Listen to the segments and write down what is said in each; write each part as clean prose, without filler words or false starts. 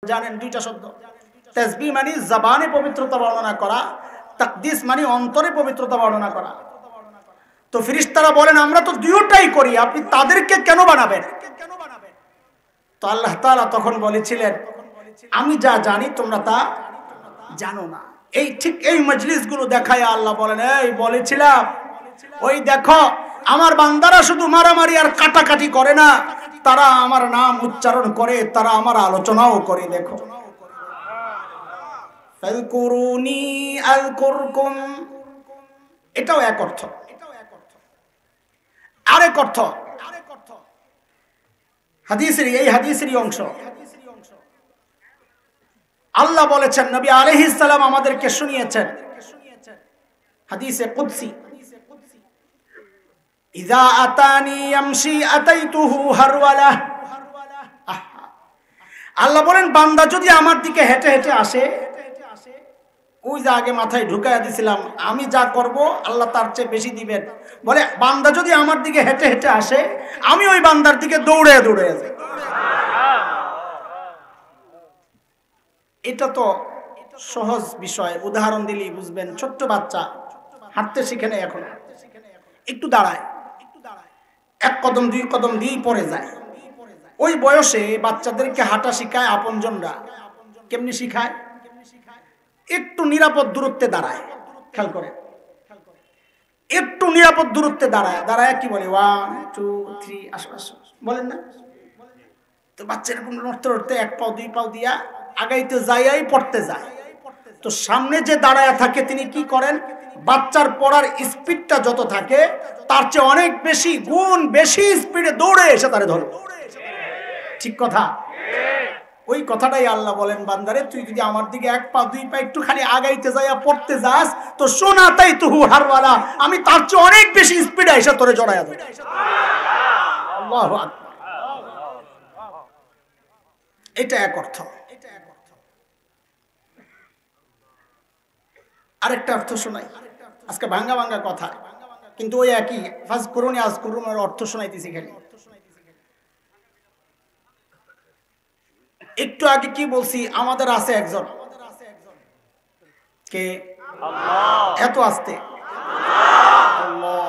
জানেন দুইটা শব্দ। তাসবিহ মানে জবানে পবিত্রতা বর্ণনা করা, তাকদিস মানে অন্তরে পবিত্রতা বর্ণনা করা। তো ফেরেশতারা বলেন আমরা তো দুটোটাই করি, আপনি তাদেরকে কেন বানাবেন? তো আল্লাহ তাআলা তখন বলেছিলেন আমি যা জানি তোমরা তা জানো না। এই ঠিক এই মজলিসগুলো দেখায় আল্লাহ বলেন এই বলেছিলাম ওই দেখো আমার বান্দারা শুধু মারামারি আর কাটাকাটি করে না, তারা আমার নাম উচ্চারণ করে, তারা আমার আলোচনাও করে। দেখো ফাযকুরুনি আযকুরকুম, এটাও এক অর্থ। আরেক অর্থ হাদিসের এই হাদিসেরই অংশ। আল্লাহ বলেছেন, নবী আলাইহিস সালাম আমাদেরকে শুনিয়েছেন হাদিসে কুদসি, ইযা আতানি ইয়ামশি আতাইতুহু হারওয়ালা। আল্লাহ বলেন বান্দা যদি আমার দিকে হেঁটে হেঁটে আসে, ওই যে আগে মাথায় ঢুকাইয়া দিছিলাম আমি যা করব আল্লাহ তার চেয়ে বেশি দিবেন। বলে বান্দা যদি আমার দিকে হেঁটে হেঁটে আসে, আমি ওই বান্দার দিকে দৌড়ে দৌড়ে যাই। এটা তো সহজ বিষয়, উদাহরণ দিলেই বুঝবেন। ছোট্ট বাচ্চা হাঁটতে শিখে নেই, এখন একটু দাঁড়ায়, এক কদম দুই কদম দিয়েই পড়ে যায়। ওই বয়সে বাচ্চাদেরকে হাঁটা শিখায় আপনজনরা। কেমনি শিখায়? একটু নিরাপদ দূরত্বে দাঁড়ায়। খেয়াল করে, একটু নিরাপদ দূরত্বে দাঁড়ায়। দাঁড়ায় কি বলে 1 2 3 আসো আসো বলেন না? তো বাচ্চা এরকম নড়তে নড়তে এক পাও দুই পাও দিয়া আগাইতে যাইয়াই পড়তে যায়। তো সামনে যে দাঁড়ায় থাকে তিনি কি করেন? বাচ্চার পড়ার স্পিডটা যত থাকে তার চেয়ে অনেক বেশি গুণ বেশি স্পিডে দৌড়ে এসে তারে ধরে। ঠিক কথা? ওই কথাটাই আল্লাহ বলেন বান্দারে তুই যদি আমার দিকে এক পা দুই পা একটু খালি আগাইতে যাইয়া পড়তে যাস, তো শোনা তাই তুহু হারওয়ালা, আমি তার চেয়ে অনেক বেশি স্পিডে এসে তোরে জড়াইয়া দেব। আল্লাহু আকবার। এটা এক অর্থ। আরেকটা অর্থ শোনাই, আজকে ভাঙ্গা ভাঙ্গা কথা, কিন্তু ওই একই ফাযকুরুনি আযকুরকুমের অর্থ শোনাইতেছি খালি। একটু আগে কি বলছি? আমাদের আছে একজন, কে? আল্লাহ। এত আস্তে আল্লাহ।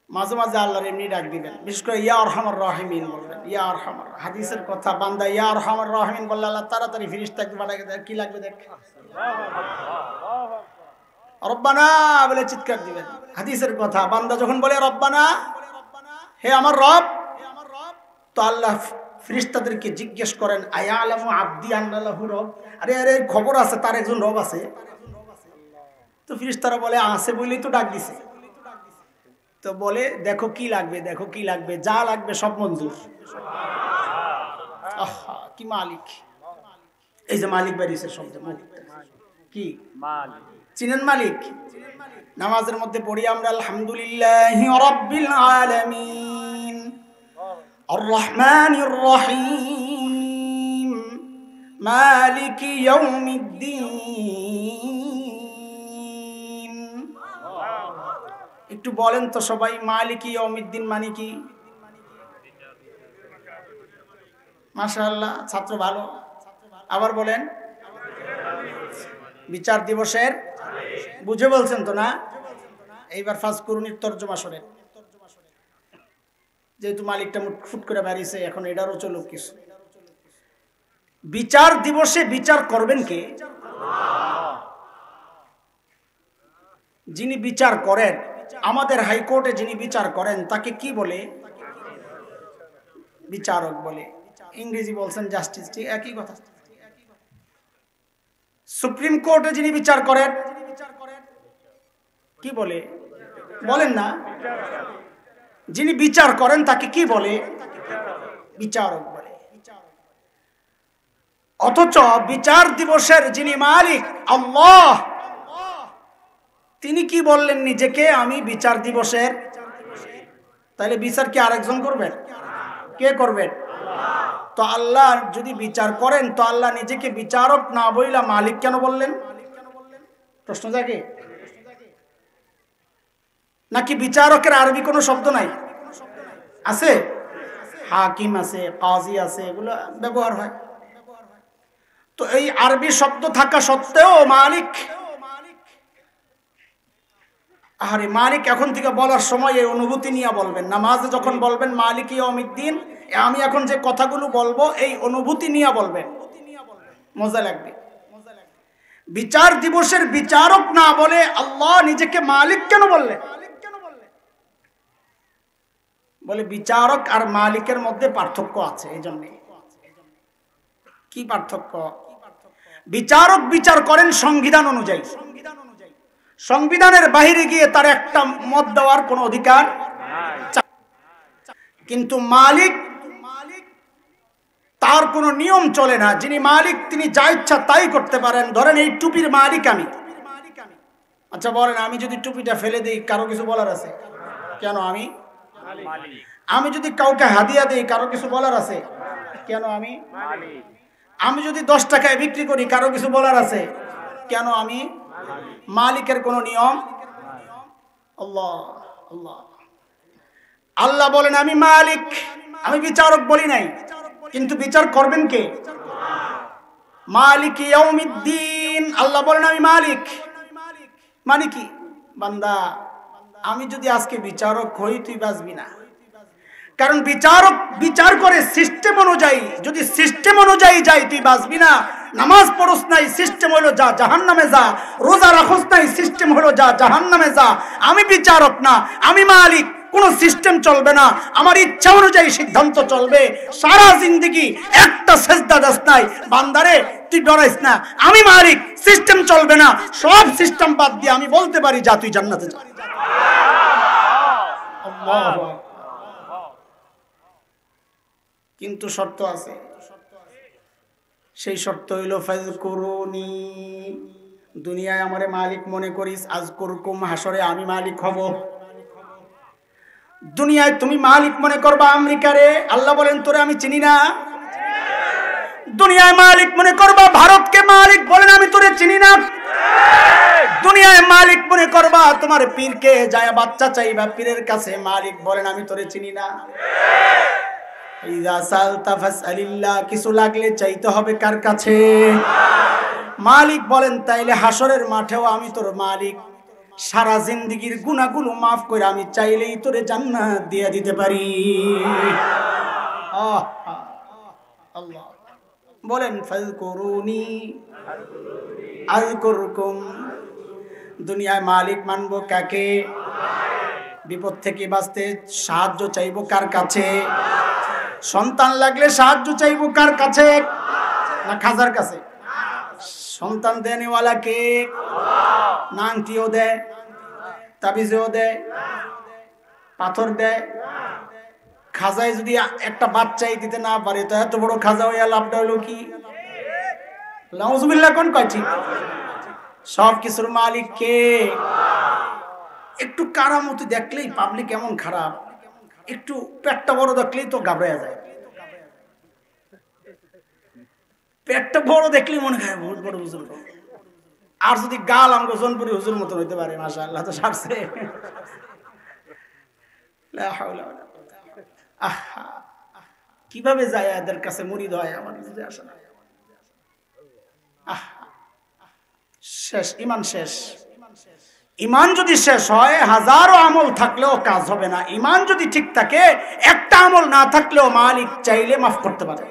মাঝে মাঝে আল্লাহর এমনি ডাক দিবেন, বিশেষ করে ইয়া আরহামার রাহিমিন বলবেন। ইয়া আরহামার, হাদিসের কথা, বান্দা ইয়া আরহামার রাহিমিন বললে আল্লাহ তাড়াতাড়ি ফেরেশতাকে পাঠায় দেয়। কি লাগবে দেখ, রব্বানা বলে চিৎকার দিবেন। হাদিসের কথা, বান্দা যখন বলে রব্বানা, হে আমার রব, তো আল্লাহ ফেরেশতাদেরকে জিজ্ঞেস করেন আয়ালামু আবদি আন্না লাহু রব, আরে আরে খবর আছে তার একজন রব আছে। তো ফেরেশতারা বলে আছে বলেই তো ডাক দিছে। তো বলে দেখো কি লাগবে, দেখো কি লাগবে, যা লাগবে সব মঞ্জুর। আহা কি মালিক! এই যে মালিক বেরিয়েছে শব্দ, কি মালিক? চিনেন মালিক? নামাজের মধ্যে পড়ি আমরা আলহামদুলিল্লাহি রাব্বিল আলামিন আর রহমানির রহিম মালিকি ইয়াউমিদ্দিন। একটু বলেন তো সবাই, মালিকি ইয়াউমিদ্দিন মানে কি? মাশাআল্লাহ, ছাত্র ভালো। আবার বলেন, বিচার দিবসের, বুঝে বলছেন তো না? এইবার ফাযকুরুনির তরজমা শোনেন। যেহেতু মালিকটা ফুট করে বেরিয়েছে, এখন এটারও চলুক কিছু। বিচার দিবসে বিচার করবেন কে? যিনি বিচার করেন, আমাদের হাইকোর্টে যিনি বিচার করেন তাকে কি বলে? বিচারক বলে। ইংরেজি বলছেন জাস্টিস, ঠিক একই কথা। সুপ্রিম কোর্টে যিনি বিচার করেন কি বলে? বলেন না? যিনি বিচার করেন তাকে কি বলে? বিচারক বলে। অথচ বিচার দিবসের যিনি মালিক আল্লাহ, তিনি কি বললেন নিজেকে? আমি বিচার দিবসের। তাহলে বিচার কি আরেকজন করবেন? কে করবেন? তো আল্লাহ যদি বিচার করেন, তো আল্লাহ নিজেকে বিচারক না বইলা মালিক কেন বললেন? প্রশ্ন জাগে। নাকি বিচারকের আরবি কোনো শব্দ নাই? আছে? হাকিম আছে, কাজী আছে, এগুলো ব্যবহার হয়। তো এই আরবি শব্দ থাকা সত্ত্বেও মালিক, আরে মালিক এখন থেকে বলার সময় এই অনুভূতি নিয়ে বলবেন। নামাজে যখন বলবেন মালিক ইয়াউমিদ্দিন, আমি এখন যে কথাগুলো বলবো এই অনুভূতি নিয়ে বলবেন, মজা লাগবে। বিচার দিবসের বিচারক না বলে আল্লাহ নিজেকে মালিক কেন বললেন? বলে বিচারক আর মালিকের মধ্যে পার্থক্য আছে। এই জন্য কি পার্থক্য? বিচারক বিচার করেন সংবিধান অনুযায়ী, সংবিধানের বাইরে গিয়ে তার একটা মত দেওয়ার কোনো অধিকার। কিন্তু মালিক, তার কোনো নিয়ম চলে না। যিনি মালিক তিনি যা ইচ্ছা তাই করতে পারেন। ধরেন এই টুপির মালিক আমি, আচ্ছা বলেন আমি যদি টুপিটা ফেলে দিই কারো কিছু বলার আছে? কেন? আমি যদি কাউকে হাদিয়া দিই কারো কিছু বলার আছে? কেন? আমি যদি 10 টাকায় বিক্রি করি কারো কিছু বলার আছে? কেন? আমি মালিকের কোন নিয়ম। আল্লাহ আল্লাহ আল্লাহ বলেন আমি মালিক, আমি বিচারক বলি নাই, কিন্তু বিচার করবেন কে? মালিক ইয়াউমিদ্দিন। আল্লাহ বলেন আমি মালিক। মানে কি? বান্দা আমি যদি আজকে বিচারক হই তুই বাঁচবি না, কারণ বিচারক বিচার করে সিস্টেম অনুযায়ী। যদি সিস্টেম অনুযায়ী যাই তুই বাঁচবি না। নামাজ পড়স নাই, সিস্টেম হলো যা জাহান্নামে যা। রোজা রাখস নাই, সিস্টেম হলো যা জাহান্নামে যা। আমি বিচারক না, আমি মালিক। কোন সিস্টেম চলবে না, আমার ইচ্ছা অনুযায়ী সিদ্ধান্ত চলবে। সারা জিন্দেগি একটা সেজদা দাস নাই, বান্দারে তুই ডরাইস না, আমি মালিক, সিস্টেম চলবে না। সব সিস্টেম বাদ দিয়ে আমি বলতে পারি যা তুই জান্নাতে যা। আল্লাহু আকবার। কিন্তু শর্ত আছে। সেই শর্ত হইল ফাযকুরুনি, দুনিয়ায় আমারে মালিক মনে করিস, আযকুরকুম, হাসরে আমি মালিক হব। দুনিয়ায় তুমি মালিক মনে করবা আমেরিকারে, আল্লাহ বলেন তোরে আমি চিনি না। দুনিয়ায় মালিক মনে করবা ভারতকে, মালিক বলেন আমি তোরে চিনি না। দুনিয়ায় মালিক মনে করবা তোমার পীরকে, যায় বাচ্চা চাইবা পীরের কাছে, মালিক বলেন আমি তোরে চিনি না। ইযা সালতা ফাসআলিল্লাহ, কিছু লাগলে চাইতে হবে কার কাছে? মালিক বলেন তাইলে হাসরের মাঠেও আমি তোর মালিক। সারা জিন্দেগীর গুনাহগুলো মাফ করে আমি চাইলেই তোরে জান্নাত দিয়ে দিতে পারি। আল্লাহ বলেন ফাযকুরুনি আযকুরকুম। দুনিয়ায় মালিক মানবো কাকে? বিপদ থেকে বাঁচতে সাহায্য চাইবো কার কাছে? সন্তান লাগলে সাহায্য চাইবো কার কাছে? না খাজার কাছে? সন্তান দেনেওয়ালা কে? না আংটিও দেয়, তাবিজও দেয়, পাথর দেয়। খাজায় যদি একটা বাচ্চাই দিতে না পারে তো এত বড় খাজা হইয়া লাভটা হলো কি? নাউজুবিল্লাহ কোন কয়? ঠিক। সব কিছুর মালিক কে? একটু কারামতি দেখলেই পাবলিক এমন খারাপ, একটু পেটটা বড় দেখলেই তো ঘাবড়ে যায়। পেটটা বড় দেখলেই মনে হয় বহুত বড় হুজুর। আর যদি গাল আমগো জনপুরি হুজুর মতন হইতে পারে, মাশাআল্লাহ তো সারছে। লা হাওলা ওয়ালা কুওয়াতা। আহা, কিভাবে যায় এদের কাছে মুরিদ হয় আমার বুঝে আসে না। শেষ, ইমান শেষ। ইমান যদি শেষ হয় হাজারো আমল থাকলেও কাজ হবে না। ইমান যদি ঠিক থাকে একটা আমল না থাকলেও মালিক চাইলে মাফ করতে পারে।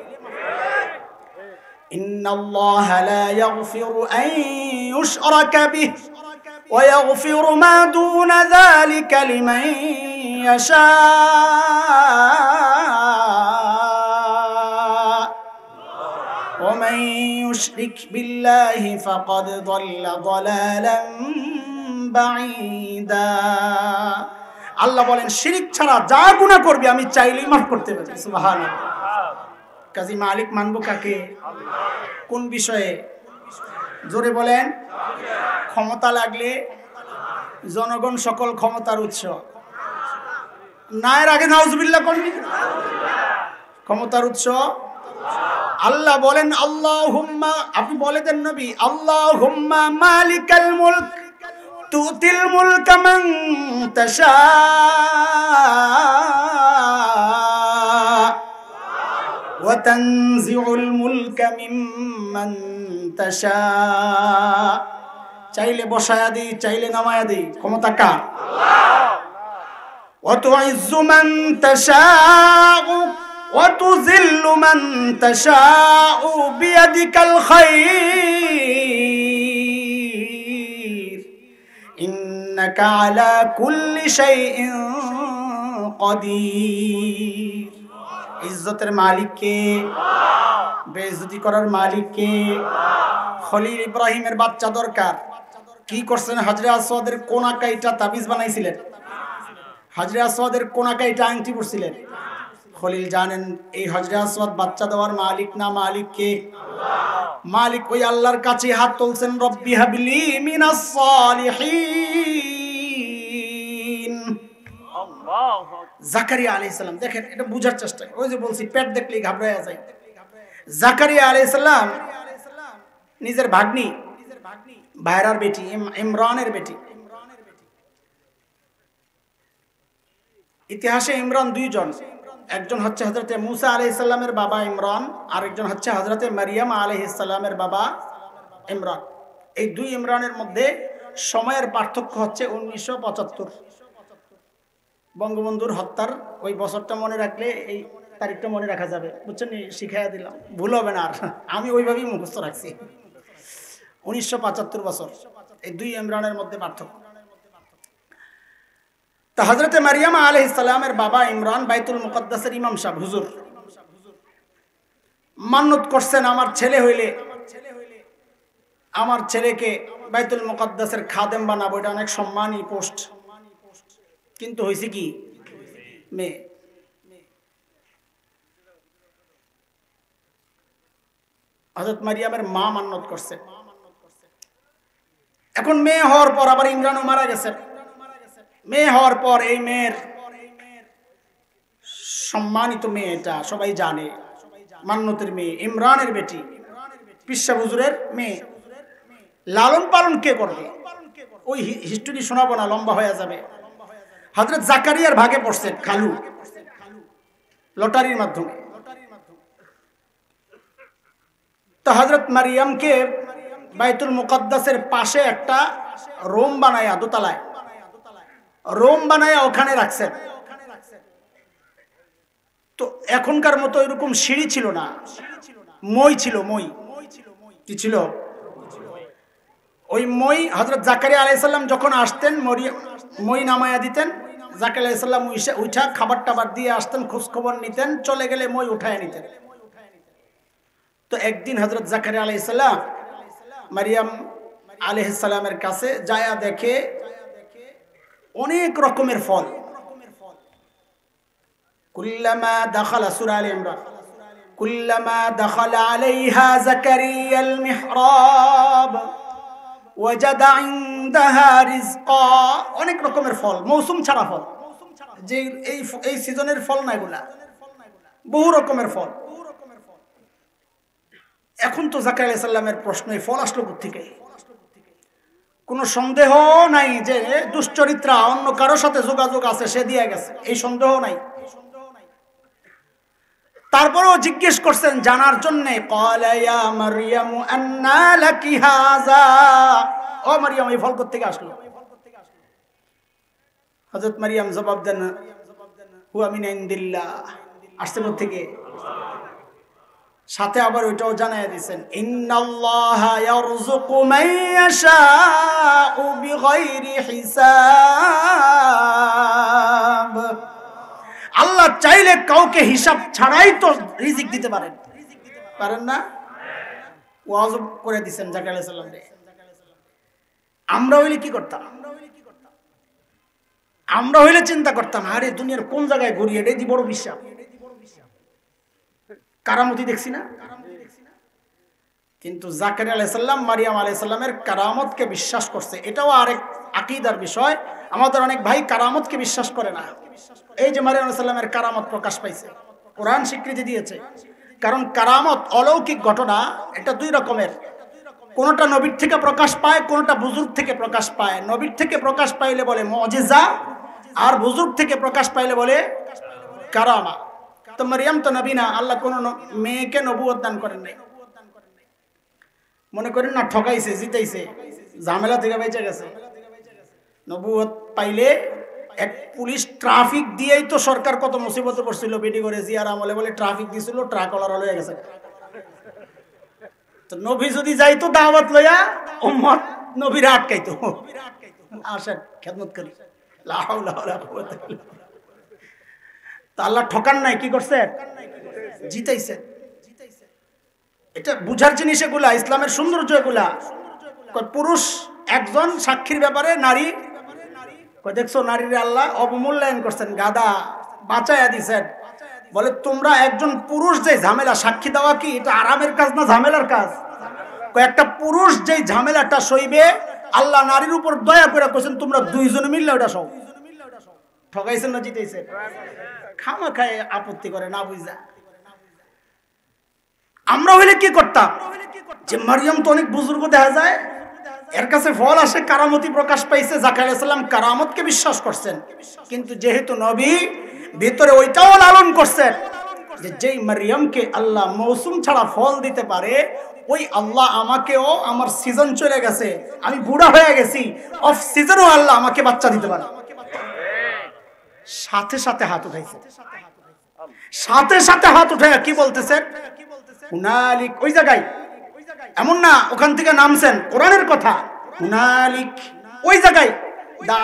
ইন্নাল্লাহা লা ইয়াগফিরু আন ইউশরাকা বিহি ওয়া ইয়াগফিরু মা দুনা যালিকা লিমান ইয়াশা। ওয়া মান ইউশরিক বিল্লাহি ফাকাদ যাল্লা যালালান বাঈদা। আল্লাহ বলেন শিরক ছাড়া যা গুনাহ করবে আমি চাইলেই মাফ করতে পারি। সুবহানাল্লাহ। কাজী মালিক মানবো কাকে? কোন বিষয়ে? জোরে বলেন। ক্ষমতা লাগলে জনগণ সকল ক্ষমতার উৎস। না এর আগে নাউজুবিল্লাহ করবি। ক্ষমতার উৎস আল্লাহ বলেন আল্লাহুম্মা, আপনি বলে দেন নবী আল্লাহুম্মা মালিকাল মুলক তুতিল মুলকা মান তাশা ওয়াতানজিউল মুলকা মিম্মান তাশা, চাইলে বসায়া দিই, চাইলে নামায়া দিই, ক্ষমতা কার? আল্লাহ। ওয়াতুইজ্জু মান তাশাউ ওয়াতুযিল্লু মান তাশাউ বিয়াদিকাল খায়র ইন্নাকা আলা কুল্লি শাইইন কাদির। ইজ্জতের মালিক কে? বেইজ্জতি করার মালিক কে? খলিল ইব্রাহিমের বাচ্চা দরকার, কি করছেন? হাজরে আসওয়াদের কোনা কাইটা তাবিজ বানাইছিলেন, হাজরে আসওয়াদের কোনা কাইটা আংটি পরছিলেন। খলিল জানেন এই হাজরে আসওয়াদ বাচ্চা দেওয়ার মালিক না, মালিক কে? মালিক ওই আল্লাহর কাছে হাত তুলছেন, রব্বি হাবলি মিনাস সালিহিন। জাকারিয়া আলাইহিস সালাম, দেখেন এটা বুঝার চেষ্টা, ওই যে বলছি পেট দেখলেই ঘাবড়ায়া যায়। জাকারিয়া আলাইহিস সালাম নিজের ভাগ্নি, ভাইরার বেটি, ইমরানের বেটি। ইতিহাসে ইমরান দুইজন, একজন হচ্ছে হযরতে মুসা আলাইহিস সালামের বাবা ইমরান, আর একজন হচ্ছে হযরতে মারিয়াম আলাইহিস সালামের বাবা ইমরান। এই দুই ইমরানের মধ্যে সময়ের পার্থক্য হচ্ছে 1975। বঙ্গবন্ধুর হত্যার ওই বছরটা মনে রাখলে এই তারিখটা মনে রাখা যাবে, বুঝছেন? শিখাইয়া দিলাম, ভুল হবে না আর, আমি ওইভাবেই মুখস্থ রাখছি। 1975 বছর, এই দুই ইমরানের মধ্যে পার্থক্য। তা হযরতে মারিয়াম আলাইহিস সালামের বাবা ইমরান বাইতুল মুকদ্দাসের ইমাম সাহেব হুজুর, মান্নত করছেন আমার ছেলে হইলে আমার ছেলেকে বাইতুল মুকদ্দাসের খাদেম বানাবো, এটা অনেক সম্মানী পোস্ট। কিন্তু হয়েছে কি? মেয়ে। হযরত মারিয়ামের মা মান্নত করছে। এখন মেয়ে হওয়ার পর আবার ইমরানও মারা গেছে। মেয়ে হওয়ার পর এই মেয়ের সম্মানিত মেয়ে, এটা সবাই জানে, মান্নতের মেয়ে, ইমরানের বেটি, পিসা হুজুরের মেয়ে। লালন পালন কে করবে? ওই হিস্টোরি শোনাবো না, লম্বা হয়ে যাবে। হযরত জাকারিয়ার ভাগে পড়ছে খালু, লটারির মাধ্যমে। তো হযরত মারিয়ামকে বাইতুল মুকদ্দাসের পাশে একটা রুম বানায়া, দোতলায় রুম বানায়া ওখানে রাখছেন। তো এখনকার মতো এরকম সিঁড়ি ছিল না, মই ছিল, মই। কি ছিল? ওই মই। হযরত জাকারিয়া আলাইহিস সালাম যখন আসতেন, মই নামায়া দিতেন, জাকারিয়া আলাইহিস সালাম উঠা খাবার টাবার দিয়ে আসতেন, খোঁজ খবর নিতেন, চলে গেলে মই উঠায় নিতেন। তো একদিন হযরত জাকারিয়া আলাইহিস সালাম মারিয়াম আলাইহিস সালামের কাছে যায়া দেখে অনেক রকমের ফল। কুল্লামা দাখালা, সূরা আলে ইমরান, কুল্লামা দাখালা আলাইহা জাকারিয়াল মিহরাব ওয়াজাদা ইনদাহা রিজকা, অনেক রকমের ফল, মৌসুম ছাড়া ফল, যে এই সিজনের ফল না, এগুলা বহু রকমের ফল। এখন তো জাকারিয়া আলাইহিস সালামের প্রশ্ন, এই ফল আসলো কোত্থেকে? কোনো সন্দেহ নাই যে দুশ্চরিত্রা অন্য কারোর সাথে যোগাযোগ আছে, সে দিয়ে গেছে, এই সন্দেহ নাই। তারপরেও জিজ্ঞেস করছেন জানার জন্য, ক্বালা ইয়া মারইয়াম আন্না লাকি হাযা, ও মারইয়াম এই ফল কোত্থেকে আসলো? হযরত মারইয়াম জবাব দেন, হুয়া মিন ইনদিল্লাহ, আসছে কোত্থেকে? সাথে আবার ওইটাও জানায় দিয়েছেন, ইন্নাল্লাহা ইয়ারযুকু মান ইয়াশাউ বিগাইরি হিসাব, আল্লাহ চাইলে কাউকে হিসাব ছাড়াই তো রিজিক দিতে পারেন, পারেন না? ওয়াজব করে দিয়েছেন জাকারিয়া আলাইহিস সালাম রে। আমরা হইলে কি করতাম? আমরা হইলে চিন্তা করতাম, আরে দুনিয়ার কোন জায়গায় ঘুরি, এটাই দি বড় বিশ্বাস, কারামতি দেখছি না। কিন্তু জাকারিয়া আলাইহিস সালাম মারিয়াম আলাইহিস সালামের কারামতকে বিশ্বাস করছে। এটাও আরেক আকীদার বিষয়, আমাদের অনেক ভাই কারামতকে বিশ্বাস করে না। এই যে মারিয়াম আলাইহিস সালামের কারামত প্রকাশ পাইছে, কোরআন স্বীকৃতি দিয়েছে। কারণ কারামত, অলৌকিক ঘটনা, এটা দুই রকমের, কোনটা নবীর থেকে প্রকাশ পায়, কোনটা বুজুর্গ থেকে প্রকাশ পায়। নবীর থেকে প্রকাশ পাইলে বলে মুজিজা, আর বুজুর্গ থেকে প্রকাশ পাইলে বলে কারামা। তো মারিয়াম তো নবী না, আল্লাহ কোন মেয়েকে নবুয়ত দান করেন নাই। মনে করেন না ঠকাইছে, জিতাইছে, ঝামেলা থেকে বেঁচে গেছে। নবুয়ত পাইলে এক পুলিশ ট্রাফিক দিয়েই তো সরকার কত মুসিবতে পড়ছিল। বেটি করে জিয়ার আমলে বলে ট্রাফিক দিছিল, ট্রাক ওলার হয়ে গেছে। তো নবী যদি যাইতো দাওয়াত লইয়া, উম্মত নবীরা আটকাইতো, আসেন খেদমত করি। লা হাওলা ওয়ালা কুওয়াতা ইল্লা বিল্লাহ। তা আল্লাহ ঠকান নাই, কি করছে? জিতাইছে। এটা বুঝার জিনিস এগুলা, ইসলামের সৌন্দর্য এগুলা। পুরুষ একজন সাক্ষীর ব্যাপারে নারী, দেখছো নারীর আল্লাহ অবমূল্যায়ন করছেন, গাদা বাঁচাইয়া দিছেন। বলে তোমরা একজন পুরুষ যে ঝামেলা সাক্ষী দেওয়া কি এটা আরামের কাজ না ঝামেলার কাজ? একটা পুরুষ যে ঝামেলাটা সইবে, আল্লাহ নারীর উপর দয়া করে কইছেন তোমরা দুইজনে মিললে ওটা সব। ঠকাইছেন না জিতাইছেন? খামা খায় আপত্তি করে না বুঝা। আমরা হইলে কি করতাম? যে মারিয়াম তো অনেক বুজুর্গ দেখা যায়, এর কাছে ফল আসে, কারামতি প্রকাশ পাইছে, জাকারিয়া আলাইহিস সালাম কারামতকে বিশ্বাস করছেন। কিন্তু যেহেতু নবী, ভিতরে ওইটাও লালন করছেন যে যেই মারিয়ামকে আল্লাহ মৌসুম ছাড়া ফল দিতে পারে, ওই আল্লাহ আমাকেও, আমার সিজন চলে গেছে, আমি বুড়া হয়ে গেছি, অফ সিজনও আল্লাহ আমাকে বাচ্চা দিতে পারে। সাথে সাথে হাত উঠাইছে, সাথে সাথে হাত উঠে কি বলতেছেন? হুনালিক, ওই জায়গায়, এমন না ওখান থেকে নামছেন, কোরআনের কথা। হুনালিক, ওই জায়গায় দা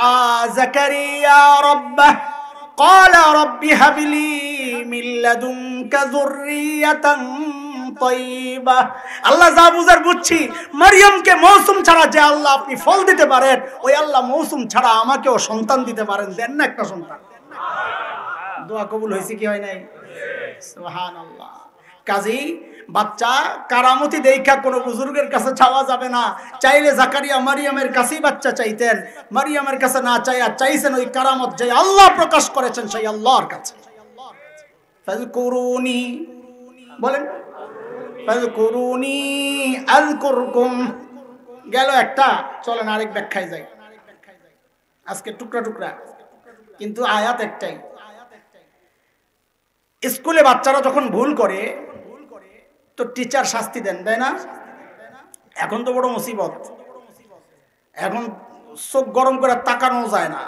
জাকারিয়া রাব্বাহ ক্বালা রাব্বি হাবলি মিন লাদুনকা যুররিয়াতান তাইয়্যিবা। আল্লাহ যা বুঝার বুঝছি, মারিয়ামকে মৌসুম ছাড়া যে আল্লাহ আপনি ফল দিতে পারেন, ওই আল্লাহ মৌসুম ছাড়া আমাকেও সন্তান দিতে পারেন। দেন না একটা সন্তান। দোয়া কবুল হয়েছে কি হয় নাই? সুবহানাল্লাহ। কাজী বাচ্চা কারামতি দেখা কোনো বুজুর্গের কাছে চাওয়া যাবে না। চাইলে জাকারিয়া মারিয়ামের কাছেই বাচ্চা চাইতেন, মারিয়ামের কাছে না চাইয়া চাইছেন ওই কারামত যে আল্লাহ প্রকাশ করেছেন সেই আল্লাহর কাছে। ফাযকুরুনি, বলেন ফাযকুরুনি আযকুরকুম। গেল একটা, চলেন আরেক ব্যাখ্যায় যাই। আজকে টুকরা টুকরা, কিন্তু আয়াত একটাই। স্কুলে বাচ্চারা যখন ভুল করে তো টিচার শাস্তি দেন, তাই না? এখন তো বড় মুসিবত, এখন চোখ গরম করে তাকানো যায় না।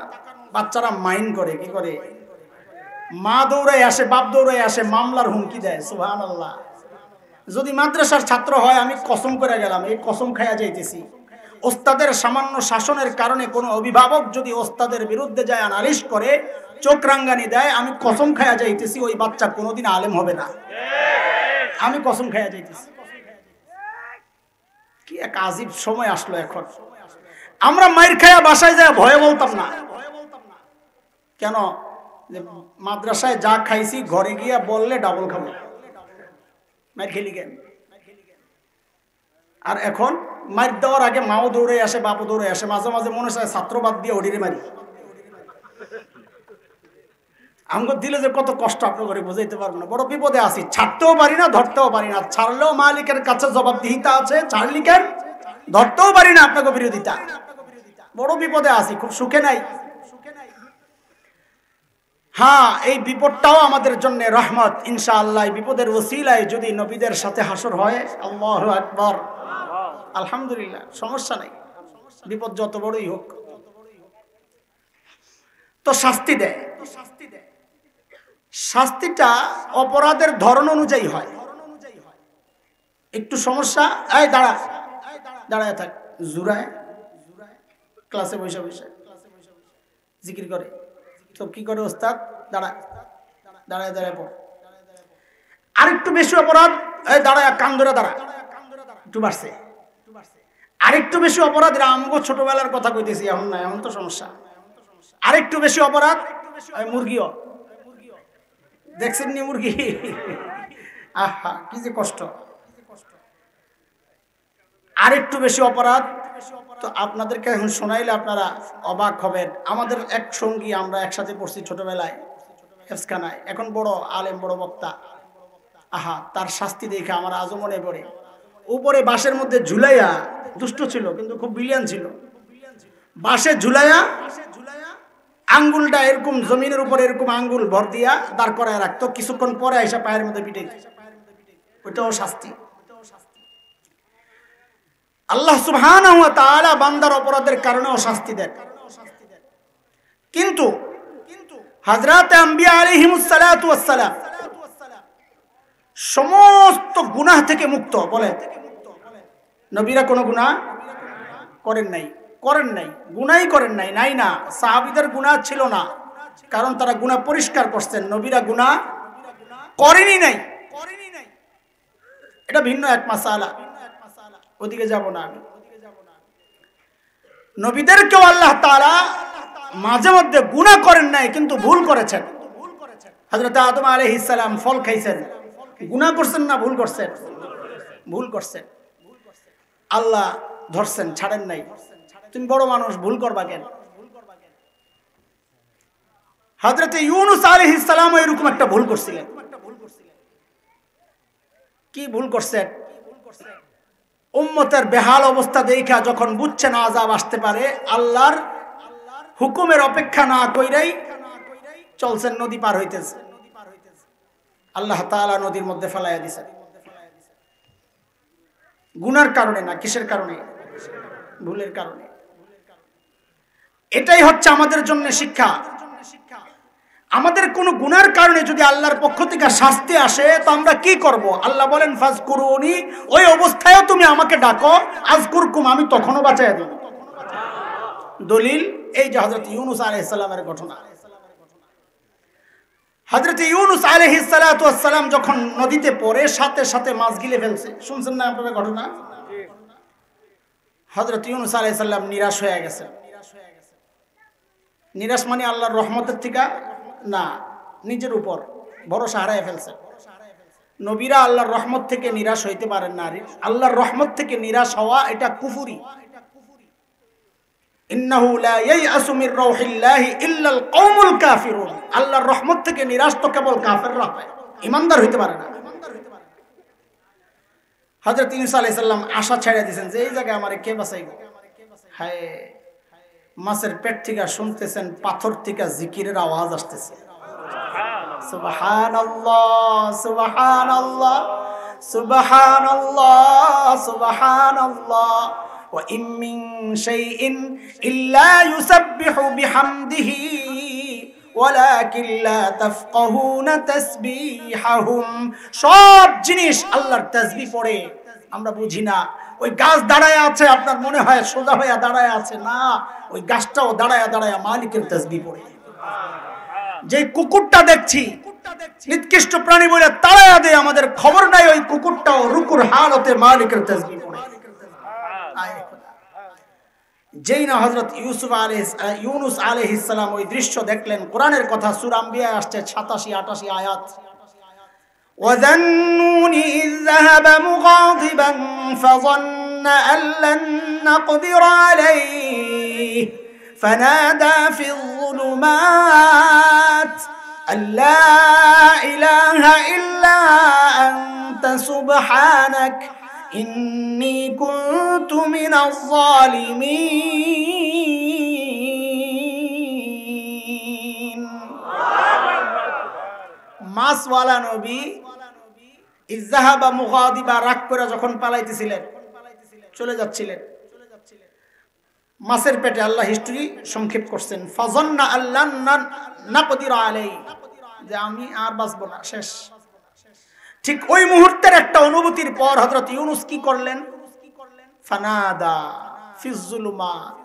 বাচ্চারা মাইন্ড করে, কি করে? মা দৌড়াই আসে, বাপ দৌড়াই আসে, মামলার হুমকি দেয়। সুবহানাল্লাহ। যদি মাদ্রাসার ছাত্র হয়, আমি কসম করে গেলাম, এই কসম খাইয়া যাইতেছি, ওস্তাদের সামান্য শাসনের কারণে কোনো অভিভাবক যদি ওস্তাদের বিরুদ্ধে যায় নালিশ করে, চোখ রাঙ্গানি দেয়, আমি কসম খাইয়া যাইতেছি ওই বাচ্চা কোনোদিন আলেম হবে না। আমি কসম খাইয়া যাইতেছি। কি এক আজীব সময় আসলো এখন। আমরা মাইর খাইয়া বাসায় যায় ভয়ে বলতাম না। কেন? যে মাদ্রাসায় যা খাইছি ঘরে গিয়া বললে ডাবল খাবো, মাইর খেলি কেন? আর এখন মাইর দেওয়ার আগে মাও দৌড়ে আসে, বাপও দৌড়ে আসে, মাঝে মাঝে মনে হয় ছাত্রবাদ দিয়ে ওডিরে মারি। আমগো দিলে যে কত কষ্ট আপনার ঘরে বুঝাইতে পারবো না। বড় বিপদে আছি, ছাড়তেও পারি না, ধরতেও পারি না। ছাড়লেও মালিকের কাছে জবাবদিহিতা আছে, ছাড়লি কেন? ধরতেও পারি না, আপনাকে বিরোধিতা। বড় বিপদে আছি, খুব সুখে নাই। হ্যাঁ, এই বিপদটাও আমাদের জন্য রহমত ইনশাআল্লাহ। বিপদের ওসিলায় যদি নবীদের সাথে হাসর হয়, আল্লাহু আকবার, আলহামদুলিল্লাহ, সমস্যা নাই, বিপদ যত বড়ই হোক। তো শাস্তি দেয়, শাস্তিটা অপরাধের ধরন অনুযায়ী হয়। একটু সমস্যা, এই দাঁড়া, দাঁড়ায় থাক, জুরায় ক্লাসে বসে বসে জিকির করে, তো কি করে ওস্তাদ? দাঁড়া, দাঁড়ায় দাঁড়ায় পড়। আর একটু বেশি অপরাধ, এই দাঁড়ায় কান ধরে দাঁড়া, একটু বাড়ছে। আরেকটু বেশি অপরাধ, আমগো ছোটবেলার কথা কইতেছি, এখন না, এখন তো সমস্যা। আরেকটু বেশি অপরাধ, মুরগিও দেখছেন নি? মুরগি, আহা কি যে কষ্ট। আরেকটু বেশি অপরাধ, তো আপনাদেরকে এখন শোনাইলে আপনারা অবাক হবেন। আমাদের এক সঙ্গী, আমরা একসাথে পড়ছি ছোটবেলায় হেফজখানায়, এখন বড় আলেম, বড় বক্তা। আহা, তার শাস্তি দেখে আমার আজও মনে পড়ে। উপরে বাঁশের মধ্যে ঝুলাইয়া, দুষ্ট ছিল কিন্তু খুব ব্রিলিয়ান্ট ছিল, বাঁশে ঝুলাইয়া আঙ্গুলটা এরকম জমিনের উপরে এরকম আঙ্গুল ভর দিয়া দাঁড় করায় রাখতো, কিছুক্ষণ পরে এসে পায়ের মধ্যে পিটাইত। ওইটাও শাস্তি। আল্লাহ সুবহানাহু ওয়া তাআলা বান্দার অপরাধের কারণেও শাস্তি দেন। কিন্তু হযরত আম্বিয়া আলাইহিমুস সালাতু ওয়াস সালাম সমস্ত গুনাহ থেকে মুক্ত। বলেন, নবীরা কোনো গুনাহ করেন নাই, গুনাহই করেন নাই। নাই না, সাহাবীদের গুনাহ ছিল না, কারণ তারা গুনাহ পরিষ্কার করতেন। নবীরা গুনাহ করেনই নাই, এটা ভিন্ন এক মাসালা, ওদিকে যাব না আমি। নবীদেরকেও আল্লাহ তাআলা মাঝে মধ্যে গুনাহ করেন নাই, কিন্তু ভুল করেছেন। হযরত আদম আলাইহিস সালাম ফল খাইছেন, গুনাহ করছেন না ভুল করছেন? ভুল করছেন। আল্লাহ ধরছেন, ছাড়েন নাই। তুমি বড় মানুষ, ভুল করবা কেন? হযরত ইউনূস আলাইহিস সালাম এরকম একটা ভুল করছিলেন। কি ভুল করছেন? উম্মতের বেহাল অবস্থা দেখা যখন বুঝছেন আযাব আসতে পারে, আল্লাহর হুকুমের অপেক্ষা না কইরাই চলছেন, নদী পার হইতেছে। আল্লাহ তাআলা নদীর মধ্যে ফেলাইয়া দিয়েছেন, গুনার কারণে না। কিসের কারণে? ভুলের কারণে। এটাই হচ্ছে আমাদের জন্য শিক্ষা। আমাদের কোন গুনার কারণে যদি আল্লাহর পক্ষ থেকে শাস্তি আসে, তো আমরা কি করব? আল্লাহ বলেন ফাজকুরুনি, ওই অবস্থায়ও তুমি আমাকে ডাকো, আযকুরকুম, আমি তখনও বাঁচাইয়া দেব। দলিল এই যে হযরত ইউনূস আলাইহিস সালামের ঘটনা। হযরত ইউনূস আলাইহিস সালাতু ওয়াস সালাম যখন নদীতে পড়ে, সাথে সাথে মাছ গিলে ফেলছে। শুনছেন না আপনারা ঘটনা? হযরত ইউনূস আলাইহিস সালাম নিরাশ হয়ে গেছে। নিরাশ মানে আল্লাহর রহমতের থেকে না, নিজের উপর ভরসা হারায় ফেলছে। নবীরা আল্লাহর রহমত থেকে নিরাশ হইতে পারেন না। আল্লাহর রহমত থেকে নিরাশ হওয়া এটা কুফরি। ইন্নাহু লা ইয়াইআসু মির রাউহিল্লাহি ইল্লাল কওমুল কাফিরুন। আল্লাহর রহমত থেকে নিরাশ তো কেবল কাফেররা হয়, ঈমানদার হইতে পারে না। হযরত ইউনূস আলাইহিস সালাম আশা ছেড়ে দিয়েছেন যে এই জায়গায় আমারে কে বাঁচাইবে। হায়, মাছের পেট থেকে শুনতেছেন পাথর থেকে জিকিরের আওয়াজ আসতেছে। সুবহানাল্লাহ, সুবহানাল্লাহ, সুবহানাল্লাহ, সুবহানাল্লাহ। ওয়া ইম মিন শাইইন ইল্লা ইউসাব্বিহু বিহামদিহি ওয়ালাকিন লা তাফকাহুনা তাসবিহাহুম। সব জিনিস আল্লাহর তাসবিহ পড়ে, আমরা বুঝি না। ওই গাছ দাঁড়ায় আছে, আপনার মনে হয় সোজা হয়ে দাঁড়ায় আছে, না, ওই গাছটাও দাঁড়ায় দাঁড়ায় মালিকের তাসবিহ পড়ে। যে কুকুরটা দেখছি নিকৃষ্ট প্রাণী বলে তাড়ায়া দেয়, আমাদের খবর নাই ওই কুকুরটাও রুকুর হালতে মালিকের তাসবিহ পড়ে। যেই না হযরত ইউনূস আলাইহিস সালাম ওই দৃশ্য দেখলেন, কোরআনের কথা সূরা আম্বিয়া আসছে 87-88 আয়াত। وَذَنُّونِ إِذ ذَهَبَ مُغَاضِبًا فَظَنَّ أَن لَّن نَّقْدِرَ عَلَيْهِ فَنَادَىٰ فِي الظُّلُمَاتِ أَن لَّا إِلَٰهَ إِلَّا أَنتَ سُبْحَانَكَ إِنِّي كُنتُ مِنَ الظَّالِمِينَ। মাসওয়ালা নবী ইযহাবা মুগাদিবা, রাগ করে যখন পালাইতেছিলেন, চলে যাচ্ছিলেন মাছের পেটে, আল্লাহ হিস্টরি সংক্ষেপ করছেন, ফাযান্না আল্লান নাকদির আলাইহি, যে আমি আর বাঁচব না, শেষ। ঠিক ওই মুহূর্তের একটা অনুভূতির পর হযরত ইউনূস কি করলেন? ফানাদা ফিজ যুলুমাত,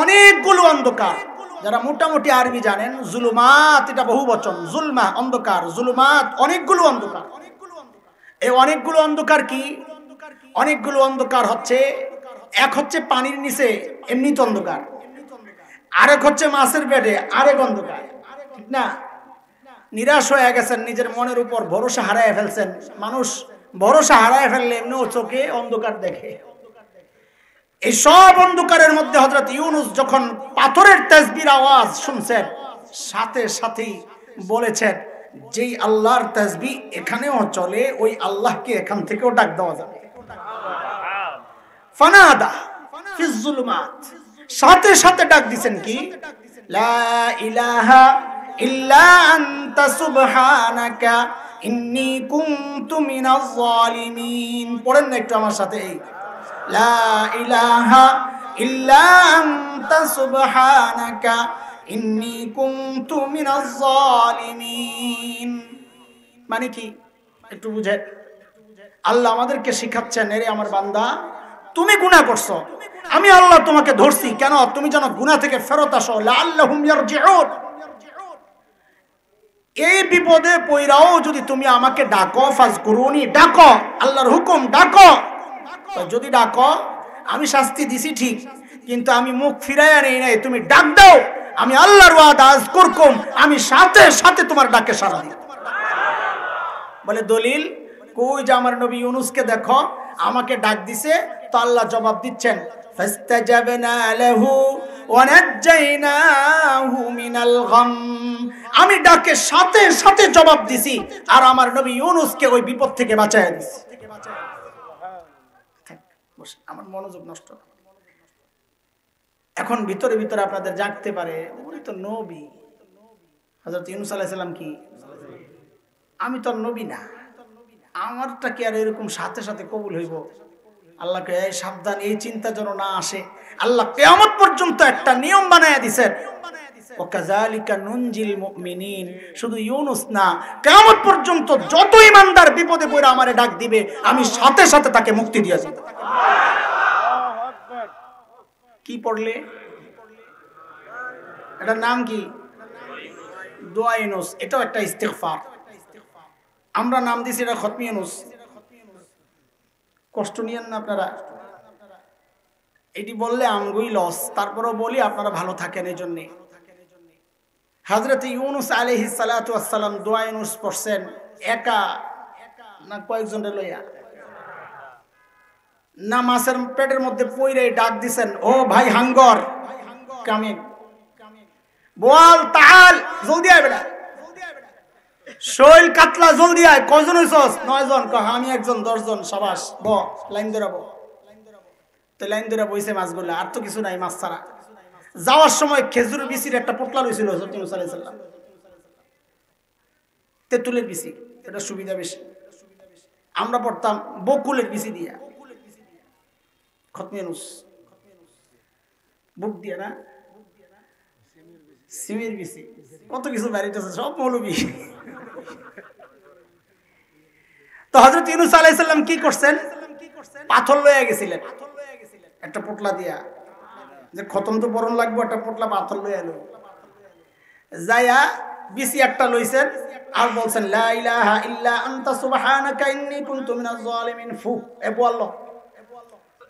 অনেকগুলো অন্ধকার। যারা মোটামুটি আরবি জানেন, জুলুমাত এটা বহুবচন, জুলমা অন্ধকার, জুলুমাত অনেকগুলো অন্ধকার। এই অনেকগুলো অন্ধকার কি? অনেকগুলো অন্ধকার হচ্ছে, এক হচ্ছে পানির নিচে এমনিত অন্ধকার, আরেক হচ্ছে মাছের পেটে আরেক অন্ধকার, ঠিক না? নিরাশ হয়ে গেছেন, নিজের মনের উপর ভরসা হারায় ফেলছেন। মানুষ ভরসা হারায় ফেললে এমনিও চোখে অন্ধকার দেখে। এই সব অন্ধকারের মধ্যে হযরত ইউনূস যখন পাথরের তাসবির আওয়াজ শুনছেন, সাথে সাথেই বলেছেন, যেই আল্লাহর তাসবিহ এখানেও চলে, ওই আল্লাহকে এখান থেকেও ডাক দেওয়া যাবে। ফানাদা ফিজ যুলুমাত, সাথে সাথে ডাক দিবেন কি? লা ইলাহা ইল্লা আনতা সুবহানাকা ইন্নী কুনতু মিনাজ জালিমিন। পড়েন না একটু আমার সাথে, লা ইলাহা ইল্লা আনতা সুবহানাকা ইন্নী কুনতু মিনাজ জালিমিন। মানে কি একটু বুঝেন। আল্লাহ আমাদেরকে শিখাচ্ছেন, এরে আমার বান্দা তুমি গুনাহ করছো, আমি আল্লাহ তোমাকে ধরছি কেন? তুমি যেন গুনাহ থেকে ফেরত আসো, লাআল্লাহুম ইয়ারজিউন। এই বিপদে পইরাও যদি তুমি আমাকে ডাকো, ফাজকুরুনি, ডাকো, আল্লাহর হুকুম ডাকো, যদি ডাকো আমি শাস্তি দিছি ঠিক, কিন্তু আমি মুখ ফিরাইয়া নেই নাই, তুমি ডাক দাও, আমি আল্লাহর ওয়াদা আযকুরকুম, আমি সাথে সাথে তোমার ডাকে সাড়া দিই। বলে দলিল কই? যে আমার নবী ইউনূসকে দেখো, আমাকে ডাক দিছে, তো আল্লাহ জবাব দিচ্ছেন, ফাস্তাজাবনা লাহু ওয়া নাজ্জায়নাহু মিনাল গাম। আমি ডাকে সাথে সাথে জবাব দিছি, আর আমার নবী ইউনূসকে ওই বিপদ থেকে বাঁচায় দিছি। আমার মনোযোগ নষ্ট। এখন ভিতরে ভিতরে আপনাদের জাগতে পারে, উনি তো নবী, হযরত ইউনূস আলাইহিস সালাম কি? আমি তো নবী না, আমারটা কি আর এরকম সাথে সাথে কবুল হইব? আল্লাহকে এই সাবধান, এই চিন্তা যেন না আসে। আল্লাহ কিয়ামত পর্যন্ত একটা নিয়ম বানায়া দিয়েছেন, ওয়াকাযালিকা নুনজিল মুমিনিন। শুধু ইউনূস না, কিয়ামত পর্যন্ত যত ঈমানদার বিপদে পড়ে আমারে ডাক দিবে, আমি সাথে সাথে তাকে মুক্তি দিয়ে দেব। কি পড়লে? এটার নাম কি? দোয়া ইউনূস। এটাও একটা ইস্তিগফার। আমরা নাম দিছি এটা খতমি ইউনূস। কষ্ট নিয়েন না আপনারা, এটি বললে আমগুই লস, তারপরেও বলি আপনারা ভালো থাকেন। এই জন্যে হযরত ইউনূস আলাইহিস সালাতু ওয়াস সালাম দোয়া ইউনূস পড়ছেন একা না কয়েকজনের লইয়া? না মাছের পেটের মধ্যে পইরে ডাক দিছেন, ও ভাই হাঙ্গর কামিং, বল তাআল, জলদি আয় বেটা, শৈল কাতলা জলদি আয়। কয়জন হইছস? 9 জন। কহ আমি একজন, 10 জন। সাবাস, ব লাইন ধরাবো। তো লাইন ধরে বইছে মাছগুলা, আর তো কিছু নাই মাছ ছাড়া। যাওয়ার সময় খেজুর বিচির একটা পোটলা লইছিল হযরত মুসা আলাইহিস সালাম, তেঁতুলের বিচি, এটা সুবিধা বেশি। আমরা পড়তাম বকুলের বিচি দিয়া, খতমি ইউনূস বুক দিয়া না, সিমের বিচি, কত কিছু বাড়িতেছে, সব মৌলবি। তো হযরত ইউনূস আলাইহিস সালাম কি করছেন? পাথর লইয়া গেছিলেন একটা পোটলা দিয়া, যে খতম তো বরণ লাগবে, একটা পোটলা পাথর লইয়া এলো, যায়া বিচি একটা লইছেন আর বলছেন, লা ইলাহা ইল্লা আনতা সুবহানাকা ইন্নী কুনতু মিনাজ জালিমিন। ফু, এ বলল।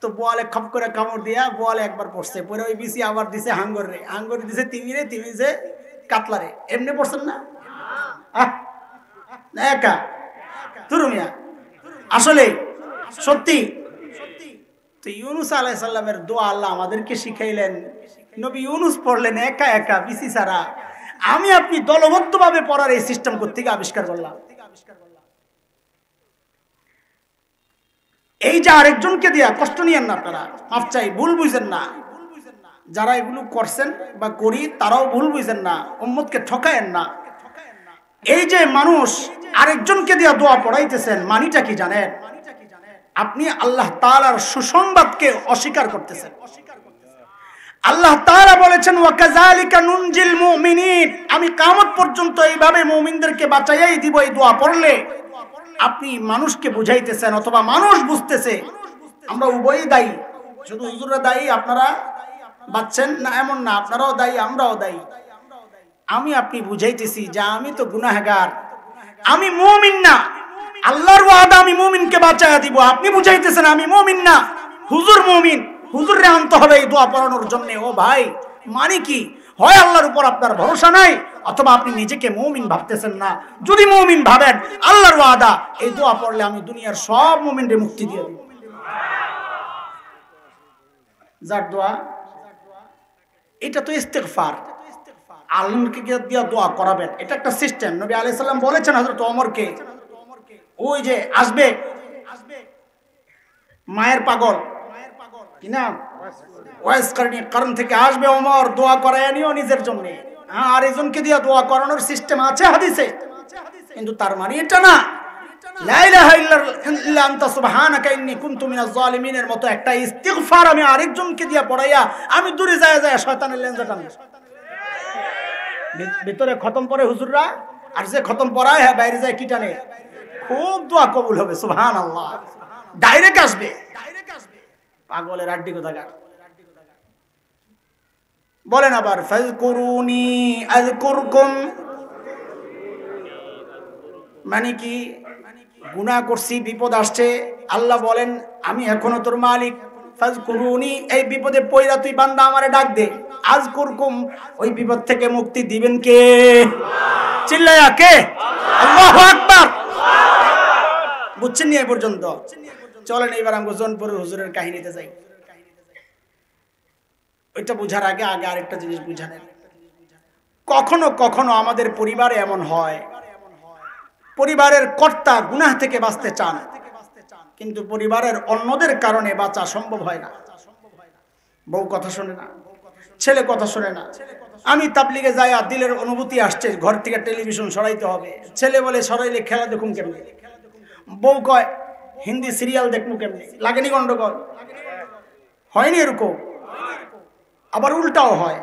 তো বোয়ালে খপ করে কামড় দিয়া বোয়ালে একবার পড়ছে, পরে ওই বিচি আবার দিছে হাঙ্গরে, হাঙ্গরে দিছে তিমিরে, তিমিছে কাতলারে। এমনি পড়ছেন না? একা তুরুমিয়া আসলে সত্যি। তো ইউনূস আলাইহিস সালামের দোয়া আল্লাহ আমাদেরকে শিখাইলেন। নবী ইউনূস পড়লেন একা একা, বিচি ছাড়া। আমি আপনি দলবদ্ধভাবে পড়ার এই সিস্টেম কোত্থেকে আবিষ্কার করলাম? এই যে আরেকজনকে দিয়া কষ্ট নিয়েন না আপনারা, মাফ চাই, ভুল বুঝেন না। যারা এগুলো করছেন বা করি তারাও ভুল বুঝেন না, উম্মতকে ঠকায়েন না। এই যে মানুষ আরেকজনকে দিয়া দোয়া পড়াইতেছেন, মানিটা কি জানেন? আপনি আল্লাহ তাআলার সুসংবাদকে অস্বীকার করতেছেন। আল্লাহ তাআলা বলেছেন, ওয়াকাযালিকা নুনজিল মুমিনিন, আমি কিয়ামত পর্যন্ত এইভাবে মুমিনদেরকে বাঁচাইয়াই দিব। এই দোয়া পড়লে আপনি মানুষকে বুঝাইতেছেন, অথবা মানুষ বুঝতেছে আমরা উভয়ই দায়ী। শুধু হুজুররা দায়ী, আপনারা বাঁচছেন না এমন না, আপনারাও দায়ী, আমরাও দায়ী। আমি আপনি বুঝাইতেছি যে আমি তো গুনাহগার, আমি মুমিন না। আল্লাহর ওয়াদা আমি মুমিনকে বাঁচায়া দিব। আপনি বুঝাইতেছেন আমি মুমিন না, হুজুর মুমিন, হুজুরে আনতে হবে এই দোয়া পড়ানোর জন্য। ও ভাই, মানে কি? হয় আল্লাহর উপর আপনার ভরসা নাই, অথবা আপনি নিজেকে মুমিন ভাবতেছেন না। যদি মুমিন ভাবেন, আল্লাহর ওয়াদা এই দোয়া পড়লে আমি দুনিয়ার সব মুমিনকে মুক্তি দিয়ে দিব। যার দোয়া, এটা তো ইস্তিগফার, আল্লাহকে দিয়ে দোয়া করাবেন, এটা একটা সিস্টেম। নবী আলাইহিস সালাম বলেছেন হযরত ওমরকে, ওই যে আসবে মায়ের পাগল, কি নাম? ওয়াইস করনি কারণ থেকে আসবে ওমর দোয়া করায় নিও নিজের জন্য। হ্যাঁ, আরেকজনকে দিয়ে দোয়া করানোর সিস্টেম আছে হাদিসে, কিন্তু তার মানে এটা না লা ইলাহা ইল্লা আনতা সুবহানাকা ইন্নী কুনতু মিনাজ জালিমিনের মতো একটা ইস্তিগফার আমি আরেকজনকে দিয়ে পড়াইয়া আমি দূরে যায় যায় শয়তানের লেঞ্জা টানব। ভিতরে খতম পড়ে হুজুররা, আর যে খতম পড়ায় হ্যাঁ বাইরে যায় কি টানে, খুব দোয়া কবুল হবে সুবহানাল্লাহ, ডাইরেক্ট আসবে। পাগলের আড্ডি কোথাকার। বলেন আবার ফাযকুরুনি আযকুরকুম, মানে কি গুনাহ করছি, বিপদ আসছে, আল্লাহ বলেন আমি এখনো তোর মালিক। ফাযকুরুনি, এই বিপদে পইরা তুই বান্দা আমারে ডাক দে, আযকুরকুম, ওই বিপদ থেকে মুক্তি দিবেন কে? চিল্লায়া কে? আল্লাহু আকবার। বুঝছেন নি এই পর্যন্ত? চলেন এবার আমরা জোনপুরের হুজুরের কাহিনীতে যাই। ওইটা বুঝার আগে আরেকটা জিনিস বুঝানেন। কখনো কখনো আমাদের পরিবারে এমন হয়, পরিবারের কর্তা গুনাহ থেকে বাঁচতে চান, কিন্তু পরিবারের অন্যদের কারণে বাঁচা সম্ভব হয় না। বউ কথা শোনে না, ছেলে কথা শোনে না। আমি তাবলিগে যাই, দিলের অনুভূতি আসছে, ঘর থেকে টেলিভিশন সরাইতে হবে। ছেলে বলে সরাইলে খেলা দেখুন কেমনি, বউ কয় হিন্দি সিরিয়াল দেখুন কেমনি। লাগেনি গন্ডগোল? হয়নি এরকম? আবার উল্টাও হয়,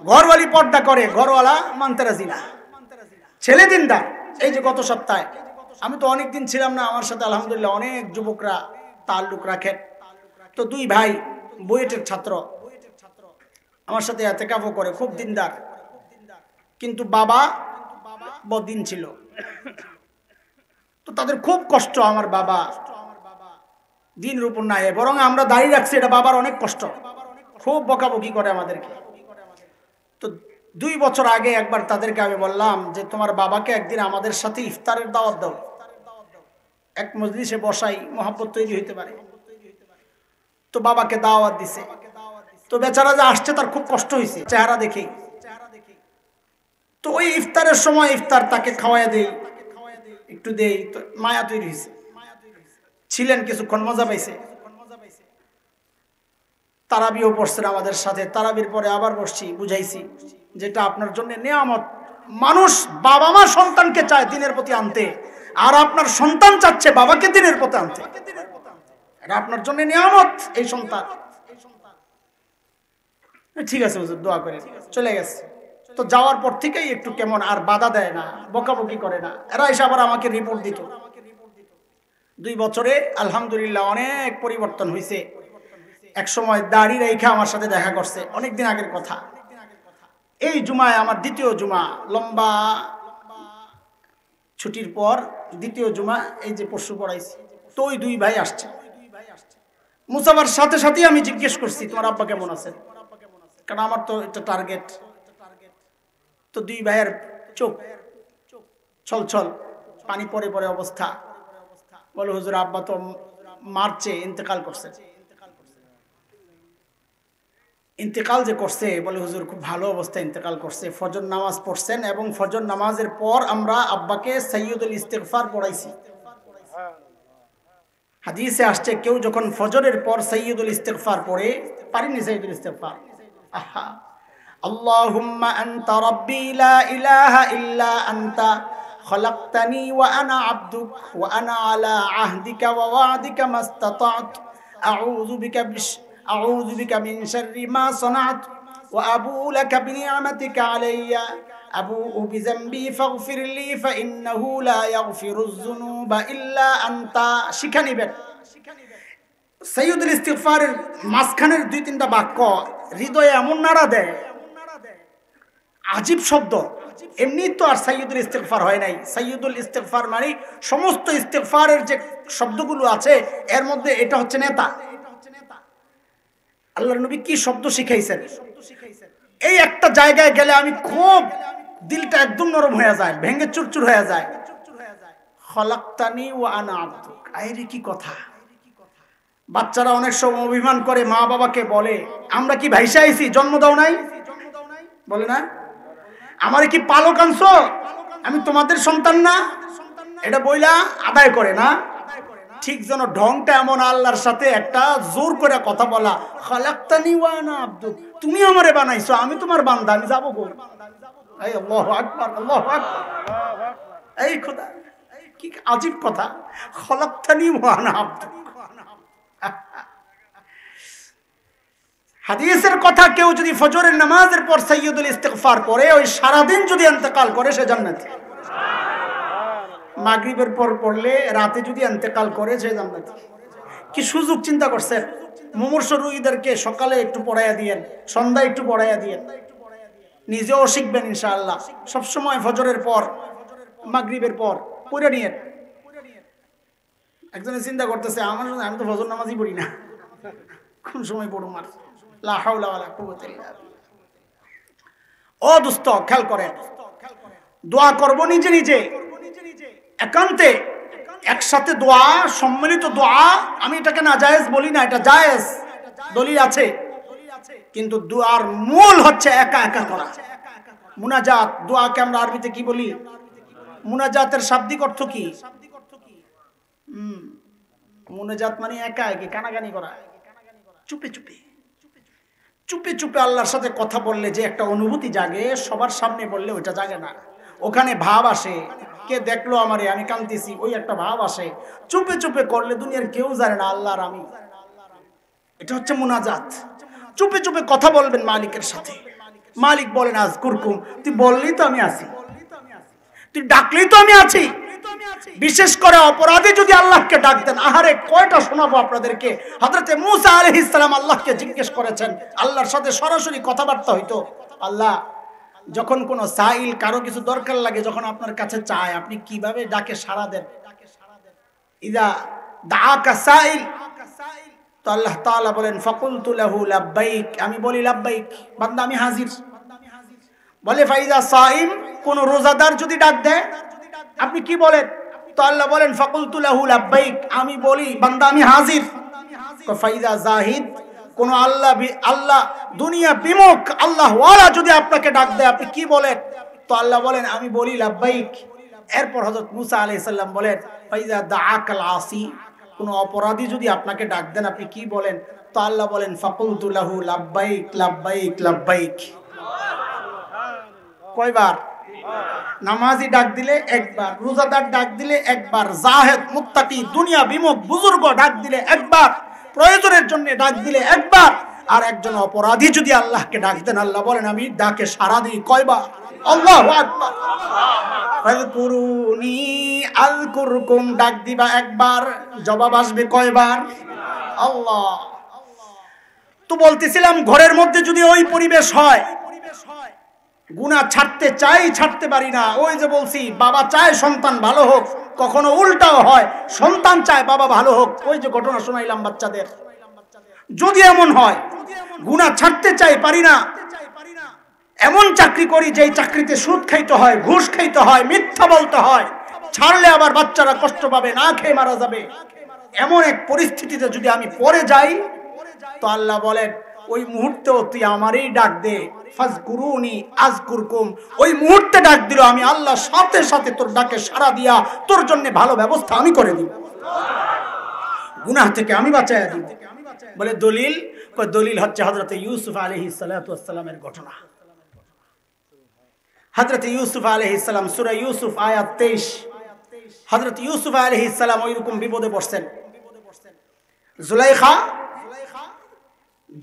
ঘরওয়ালি পর্দা করে, ঘরওয়ালা মানতে রাজি না, ছেলে দিনদার। এই যে গত সপ্তাহে আমি তো অনেক দিন ছিলাম না, আমার সাথে আলহামদুলিল্লাহ অনেক যুবকরা তাল্লুক রাখেন। তো দুই ভাই বুয়েটের ছাত্র আমার সাথে এতেকাফও করে, খুব দিনদার, কিন্তু বাবা বদিন ছিল। তো তাদের খুব কষ্ট, আমার বাবা দিনের উপর নাই, বরং আমরা দাঁড়িয়ে রাখছি, এটা বাবার অনেক কষ্ট, খুব বকাবকি করে আমাদেরকে। তো 2 বছর আগে একবার তাদেরকে আমি বললাম যে তোমার বাবাকে একদিন আমাদের সাথে ইফতারের দাওয়াত দাও, এক মজলিসে বসাই, মহব্বত তৈরি হইতে পারে। তো বাবাকে দাওয়াত দিছে। তো বেচারা যে আসছে তার খুব কষ্ট হয়েছে চেহারা দেখে। তো ওই ইফতারের সময় ইফতার তাকে খাওয়াইয়া দেই, একটু দেই, তো মায়া তৈরি হয়েছে। ছিলেন কিছুক্ষণ, মজা পাইছে। তারাবিও পড়ছেন আমাদের সাথে, তারাবির পরে আবার বসছি, বুঝাইছি যেটা আপনার জন্য নিয়ামত। মানুষ বাবা মা সন্তানকে চায় দিনের প্রতি আনতে, আর আপনার সন্তান চাচ্ছে বাবাকে দিনের প্রতি আনতে। এটা আপনার জন্য নিয়ামত এই সন্তান। ঠিক আছে হুজুর, দোয়া করে, চলে গেছে। তো যাওয়ার পর থেকেই একটু কেমন, আর বাধা দেয় না, বকাবকি করে না। এরা এসে আবার আমাকে রিপোর্ট দিত। 2 বছরে আলহামদুলিল্লাহ অনেক পরিবর্তন হয়েছে। এক সময় দাড়ি রেখে আমার সাথে দেখা করছে, অনেকদিন আগের কথা। এই জুমায় আমার দ্বিতীয় জুমা, লম্বা ছুটির পর দ্বিতীয় জুমা, এই যে পরশু পড়াইছি। তো ওই 2 ভাই আসছে। মুসাফার সাথে সাথেই আমি জিজ্ঞেস করছি তোমার আব্বা কেমন আছেন, কারণ আমার তো এটা টার্গেট। তো 2 ভাইয়ের চোখ ছল ছল, পানি পরে পরে অবস্থা। বলে হুজুর আব্বা তো মার্চে ইন্তেকাল করছে। ইন্তেকাল যে করছে, বলে হুজুর খুব ভালো অবস্থায় ইন্তেকাল করছে, ফজর নামাজ পড়ছেন, এবং ফজর নামাজের পর আমরা আব্বাকে সাইয়্যিদুল ইস্তিগফার পড়াইছি। হাদিসে আসছে কেউ যখন ফজরের পর সাইয়্যিদুল ইস্তিগফার পড়ে, পারিনি সাইয়্যিদুল ইস্তিগফার, আহা আল্লাহুম্মা আনতা রাব্বি লা ইলাহা ইল্লা আনতা খলাকতানি ওয়া আনা আবদুক ওয়া আনা আলা আহদিকা ওয়া ওয়া'দিকা মাস্তাতা'তু আউযু বিকা মিন শাররি মা সানা'তু ওয়া আবুউ লাকা বিনি'মাতিকা আলাইয়া আবুউ বিযামবি ফাগফিরলি ফাইন্নাহু লা ইয়াগফিরুয যুনুবা ইল্লা আনতা। শিখা নিবেন সাইয়্যিদুল ইস্তিগফারের মাঝখানের 2-3টা বাক্য হৃদয়ে এমন নাড়া দেয়, আজীব শব্দ। এমনি তো আর সাইয়্যিদুল ইস্তিগফার হয় নাই। সাইয়্যিদুল ইস্তিগফার মানে সমস্ত ইস্তিগফারের যে শব্দগুলো আছে এর মধ্যে এটা হচ্ছে নেতা। আল্লাহর নবী কি শব্দ শিখাইছেন, এই একটা জায়গায় গেলে আমি খুব দিলটা একদম নরম হয়ে যায়, ভেঙে চুরচুর হয়ে যায়। খলাকতানি ওয়া আনা আবদুক, আইরে কি কথা। বাচ্চারা অনেক সময় অভিমান করে মা বাবাকে বলে আমরা কি ভাইসা আইছি, জন্ম দাও নাই, বলে না আমারে কি পালক আনছো, আমি তোমাদের সন্তান না, এটা বইলা আদায় করে না। ঠিক যেন ঢংটা এমন আল্লাহর সাথে একটা জোর করে কথা বলা, খালাকতানি ওয়া আনা আবদুক, তুমি আমারে বানাইছো, আমি তোমার বান্দা, আমি যাবো কই? এই আল্লাহু আকবার, আল্লাহু আকবার। এই খোদা, কি আজীব কথা, খালাকতানি ওয়া আনা আবদুক। হাদিসের কথা, কেউ যদি ফজরের নামাজের পর সাইয়্যিদুল ইস্তিগফার করে, ওই সারাদিন যদি ইন্তেকাল করে সে জান্নাতি। মাগরিবের পর পড়লে রাতে যদি ইন্তেকাল করে সে জান্নাতি। কি সুযোগ চিন্তা করছেন? মুমূর্ষ রোগীদেরকে সকালে একটু পড়াইয়া দিয়েন, সন্ধ্যায় একটু পড়াইয়া দিয়েন, নিজেও শিখবেন ইনশাআল্লাহ। সবসময় ফজরের পর, মাগরিবের পর পড়ে নিয়েন। একজনে চিন্তা করতেছে, আমি তো ফজর নামাজই পড়ি না, কোন সময় পড়ুম? আর লা হাওলা ওয়ালা কুওয়াতা ইল্লা বিল্লাহ। ও দোস্ত, খেয়াল করেন, দোয়া করব নিজে নিজে, একান্তে, একসাথে দোয়া, সম্মিলিত দোয়া। আমি এটাকে নাজায়েজ বলি না, এটা জায়েজ, দলিল আছে। কিন্তু দোয়ার মূল হচ্ছে একা একা করা, মুনাজাত। দোয়াকে আমরা আরবিতে কি বলি? মুনাজাতের শাব্দিক অর্থ কি? মুনাজাত মানে একা একা কানাকানি করা, চুপে চুপে চুপে চুপে আল্লাহর সাথে কথা বললে যে একটা অনুভূতি জাগে, সবার সামনে বললে ওইটা জাগে না। ওখানে ভাব আসে, কে দেখলো আমারে, আমি কাঁদতেছি, ওই একটা ভাব আসে। চুপে চুপে করলে দুনিয়ার কেউ জানে না আল্লাহর আমি। এটা হচ্ছে মুনাজাত। চুপে চুপে কথা বলবেন মালিকের সাথে। মালিক বলেন আযকুরকুম, তুই বললেই তো আমি আছি, তুই ডাকলেই তো আমি আছি। বিশেষ করে অপরাধী যদি আল্লাহকে ডাক দেন, আহারে কয়টা শোনাবো আপনাদেরকে। হযরতে মূসা আলাইহিস সালাম আল্লাহকে জিজ্ঞেস করেছেন, আল্লাহর সাথে সরাসরি কথাবার্তা হইতো। আল্লাহ, যখন কোন সাইল, কারো কিছু দরকার লাগে, যখন আপনার কাছে চায়, আপনি কিভাবে ডাকে সাড়া দেন? ইযা দাআকা সাইল, তো আল্লাহ তাআলা বলেন ফাকুলতু লাহু লাব্বাইক, আমি বলি লাব্বাইক, বান্দা আমি হাজির। বলে ফাইজা সাইম, কোন রোজাদার যদি ডাক দেয়, আপনি কি বলেন? তো আল্লাহ বলেন ফাকুলতু লাহু লাব্বাইক, আমি বলি বান্দা আমি হাজির। ফাইজা জাহিদ, কোন আল্লাহ দুনিয়া বিমুখ আল্লাহ ওয়ালা যদি আপনাকে ডাক দেয়, আপনি কি বলেন? তো আল্লাহ বলেন আমি বলি লাব্বাইক। এরপর হযরত মূসা আলাইহিস সালাম বলেন ফাইজা দাআকাল আসি, কোন অপরাধী যদি আপনাকে ডাক দেন, আপনি কি বলেন? তো আল্লাহ বলেন ফাকুলতু লাহু লাব্বাইক লাব্বাইক লাব্বাইক। কয়বার? নামাজি ডাক দিলে একবার, রোজাদার ডাক দিলে একবার, জাহেদ মুত্তাকি দুনিয়া বিমুখ বুজুর্গ ডাক দিলে একবার, প্রয়োজনের জন্য ডাক দিলে একবার। আর একজন অপরাধী যদি আল্লাহকে ডাক দেন, আল্লাহ বলেন আমি ডাকে সাড়া দিই কয়বার? আল্লাহু আকবার। ফাযকুরুনি আযকুরকুম, ডাক দিবা একবার, জবাব আসবে কয়বার? আল্লাহ। তো বলতেছিলাম, ঘরের মধ্যে যদি ওই পরিবেশ হয়, গুনাহ ছাড়তে চাই, ছাড়তে পারি না। ওই যে বলছি, বাবা চায় সন্তান ভালো হোক, কখনো উল্টাও হয়, সন্তান চায় বাবা ভালো হোক। ওই যে ঘটনা শোনাইলাম বাচ্চাদের, যদি এমন হয় গুনাহ ছাড়তে চাই, পারি না, এমন চাকরি করি যেই চাকরিতে সুদ খাইতে হয়, ঘুষ খাইতে হয়, মিথ্যা বলতে হয়, ছাড়লে আবার বাচ্চারা কষ্ট পাবে, না খেয়ে মারা যাবে, এমন এক পরিস্থিতিতে যদি আমি পড়ে যাই, তো আল্লাহ বলেন ওই মুহূর্তেও তুই আমারই ডাক দে, ফাযকুরুনি আযকুরকুম। ওই মুহূর্তে ডাক দিল, আমি আল্লাহ সাথে সাথে তোর ডাকে সাড়া দিয়া তোর জন্য ভালো ব্যবস্থা আমি করে দিব, গুনাহ থেকে আমি বাঁচাইয়া দিব। বলে দলিল? দলিল হচ্ছে হযরতে ইউসুফ আলাইহিস সালাতু ওয়াস সালামের ঘটনা। হযরতে ইউসুফ আলাইহিস সালাম, সূরা ইউসুফ আয়াত 23। হযরত ইউসুফ আলাইহিস সালাম ওইরকম বিপদে পড়ছেন। জুলাইখা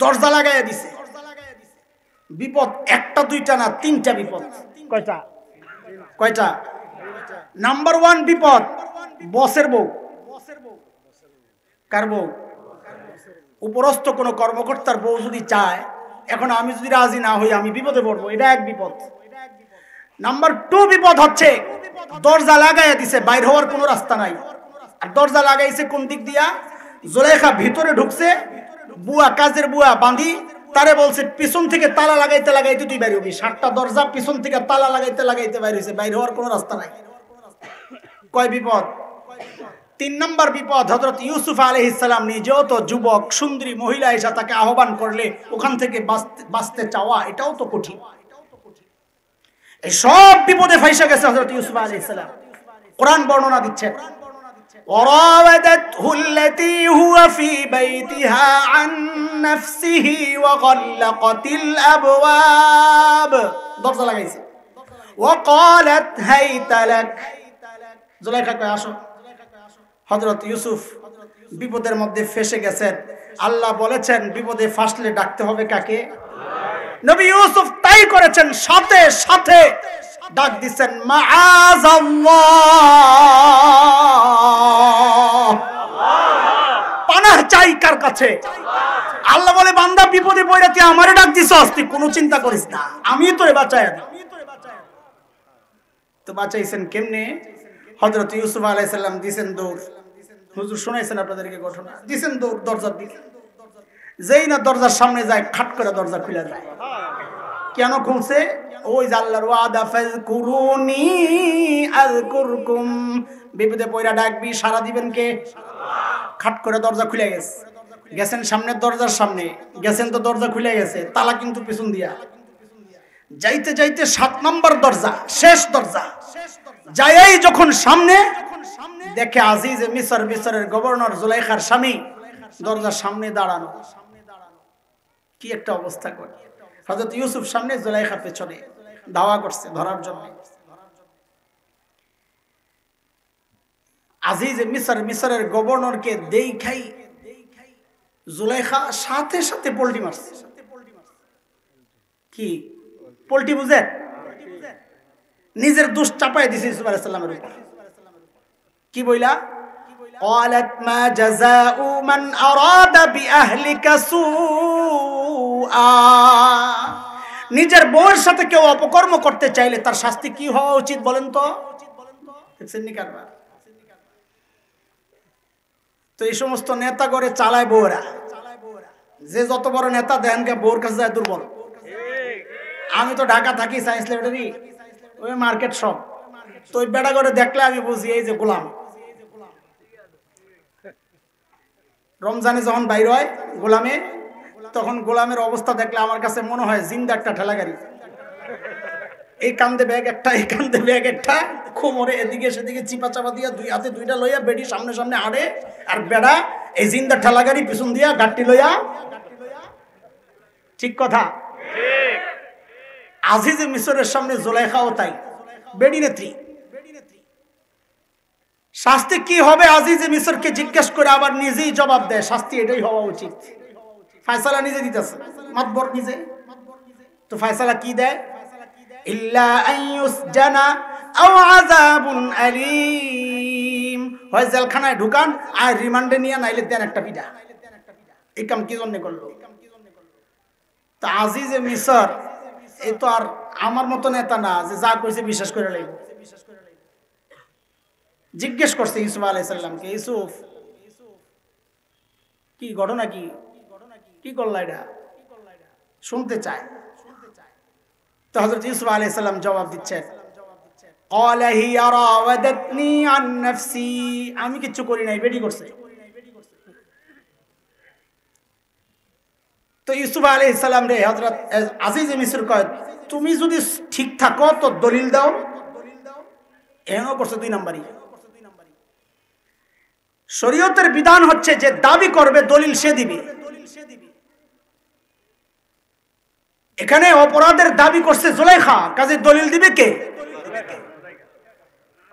দরজা লাগাইয়া দিছে। বিপদ একটা দুইটা না, তিনটা বিপদ। কয়টা? কয়টা? নাম্বার 1 বিপদ বসের বউ। কার বউ? উপরস্থ কোন কর্মকর্তার বউ যদি চায়, এখন আমি যদি রাজি না হই, আমি বিপদে পড়বো, এটা এক বিপদ। নাম্বার 2 বিপদ হচ্ছে দরজা লাগাইয়া দিছে, বাইর হওয়ার কোনো রাস্তা নাই। আর দরজা লাগাইছে কোন দিক দিয়া? জুলাইখা ভিতরে ঢুকছে, বুয়া, কাজের বুয়া বাঁধি তারে বলছে পিছন থেকে তালা লাগাইতে লাগাইতে তুই বাইর হবি। 7টা দরজা পিছন থেকে তালা লাগাইতে লাগাইতে বাইর হইছে, বাইর হওয়ার কোনো রাস্তা নাই। কয় বিপদ? 3 নম্বর বিপদ, হযরত ইউসুফ আলাইহিস সালাম নিজেও তো যুবক, সুন্দরী মহিলা এসে তাকে আহ্বান করলে ওখান থেকে বাঁচতে চাওয়া, এটাও তো কঠিন। এই সব বিপদে ফাইসা গেছে হযরত ইউসুফ আলাইহিস সালাম। কোরআন বর্ণনা দিচ্ছে وراودته التي هو في بيتها عن نفسه وغلقت الأبواب দরজা লাগাইছে وقالت هيت لك জুলাইখা কয় আসো হযরত ইউসুফ বিপদের মধ্যে ফেসে গেছেন আল্লাহ বলেছেন বিপদে ফাসলে ডাকতে হবে কাকে নবী ইউসুফ তাই করেছেন সাথে সাথে ডাক দিবেন মাআযাল্লাহ পানাহ চাই কার কাছে আল্লাহ বলে বান্দা বিপদে পড়ে তুই আমারে ডাক দিছস তুই কোনো চিন্তা করিস না আমি তোরে বাঁচায় দেব তো বাঁচাইছেন কেমনে হযরত ইউসুফ আলাইহিস সালাম দিবেন দৌড় হুজুর শুনাইছেন আপনাদেরকে ঘটনা দিবেন দৌড় দরজার দিকে যেই না দরজার সামনে যায় খাট করে দরজা খুলে যায় কেন খুলছে ওই যে আল্লাহর ওয়াদা ফাযকুরুনি আযকুরকুম বিপদে পয়রা ডাকবি সারা দিবেন কে খাট করে দরজা খুলে গেছে গেছেন সামনের দরজার সামনে গেছেন তো দরজা খুলে গেছে তালা কিন্তু পিছন দিয়া যাইতে যাইতে 7 নম্বর দরজা শেষ দরজা যাই যখন সামনে দেখে আজিজ মিসরের গভর্নর জুলাইখার স্বামী দরজার সামনে দাঁড়ানো কি একটা অবস্থা করে হযরত ইউসুফ সামনে জুলাইখা পেছনে দাওয়া করছে ধরার জন্য আজিজ মিসরের গভর্নরকে দেখাই জুলাইখা সাথে সাথে পল্টি মারছে কি পল্টি বুঝে নিজের দোষ চাপায় দিছে ইউসুফ আলাইহিস সালামের উপর কি বইলা قالت ما جزاء من أراد بأهلك سوءا নিজের বউয়ের সাথে কেউ অপকর্ম করতে চাইলে তার শাস্তি কি হওয়া উচিত বলেন তো দেখছেন নি কারবার তো এই সমস্ত নেতা করে চালায় বউরা যে যত বড় নেতা দেন কে বউর কাছে যায় দুর্বল আমি তো ঢাকা থাকি সায়েন্স ল্যাবরেটরি ওই মার্কেট শপ তো ওই বেড়া করে দেখলে আমি বুঝি এই যে গোলাম রমজানে যখন বাইর হয় গোলামে তখন গোলামের অবস্থা দেখলে আমার কাছে মনে হয় জিন্দা একটা ঠেলা গাড়ি এই কান্দে ব্যাগ একটা এই কান্দে ব্যাগ একটা কোমরে এদিকে সেদিকে চিপা চাপা দিয়া দুই হাতে দুইটা লইয়া বেডি সামনে সামনে আড়ে আর বেড়া এই জিন্দা ঠেলা গাড়ি পিছন দিয়া গাড়ি লইয়া ঠিক কথা আজিজ মিসরের সামনে জুলাইখাও তাই বেডি নেত্রী শাস্তি কি হবে আজিজ মিসরকে জিজ্ঞেস করে আবার নিজেই জবাব দেয় শাস্তি এটাই হওয়া উচিত ফয়সালা নিজে দিতেছে মাতবর নিজে তো ফয়সালা কি দেয় ইল্লা আইয়ুসজানা আও আযাবুন আলীম হয় জেলখানায় ঢুকান আর রিমান্ডে নিয়ে নাইলে দেন একটা পিটা এই কাম কি জন্য করলো তা আজিজ মিসর এই তো আর আমার মত নেতা না যে যা কইছে বিশ্বাস করে লাইব জিজ্ঞেস করছে ইউসুফ আলাইহিস সালামকে ইউসুফ কি ঘটনা কি কি করলা এটা শুনতে চায় তো হযরত ইউসুফ আলাইহিস সালাম জবাব দিচ্ছেন ক্বালা হিয়া রাওয়াদাতনি আন নাফসি আমি কিছু করি নাই বেডি করছে তো ইউসুফ আলাইহিস সালাম রে হযরত আজিজ মিসর কয় তুমি যদি ঠিক থাকো তো দলিল দাও এমন করছে 2 নাম্বারই শরীয়তের বিধান হচ্ছে যে দাবি করবে দলিল সে দিবে এখানে অপরাধের দাবি করছে জুলাইখা কাজে দলিল দিবে কে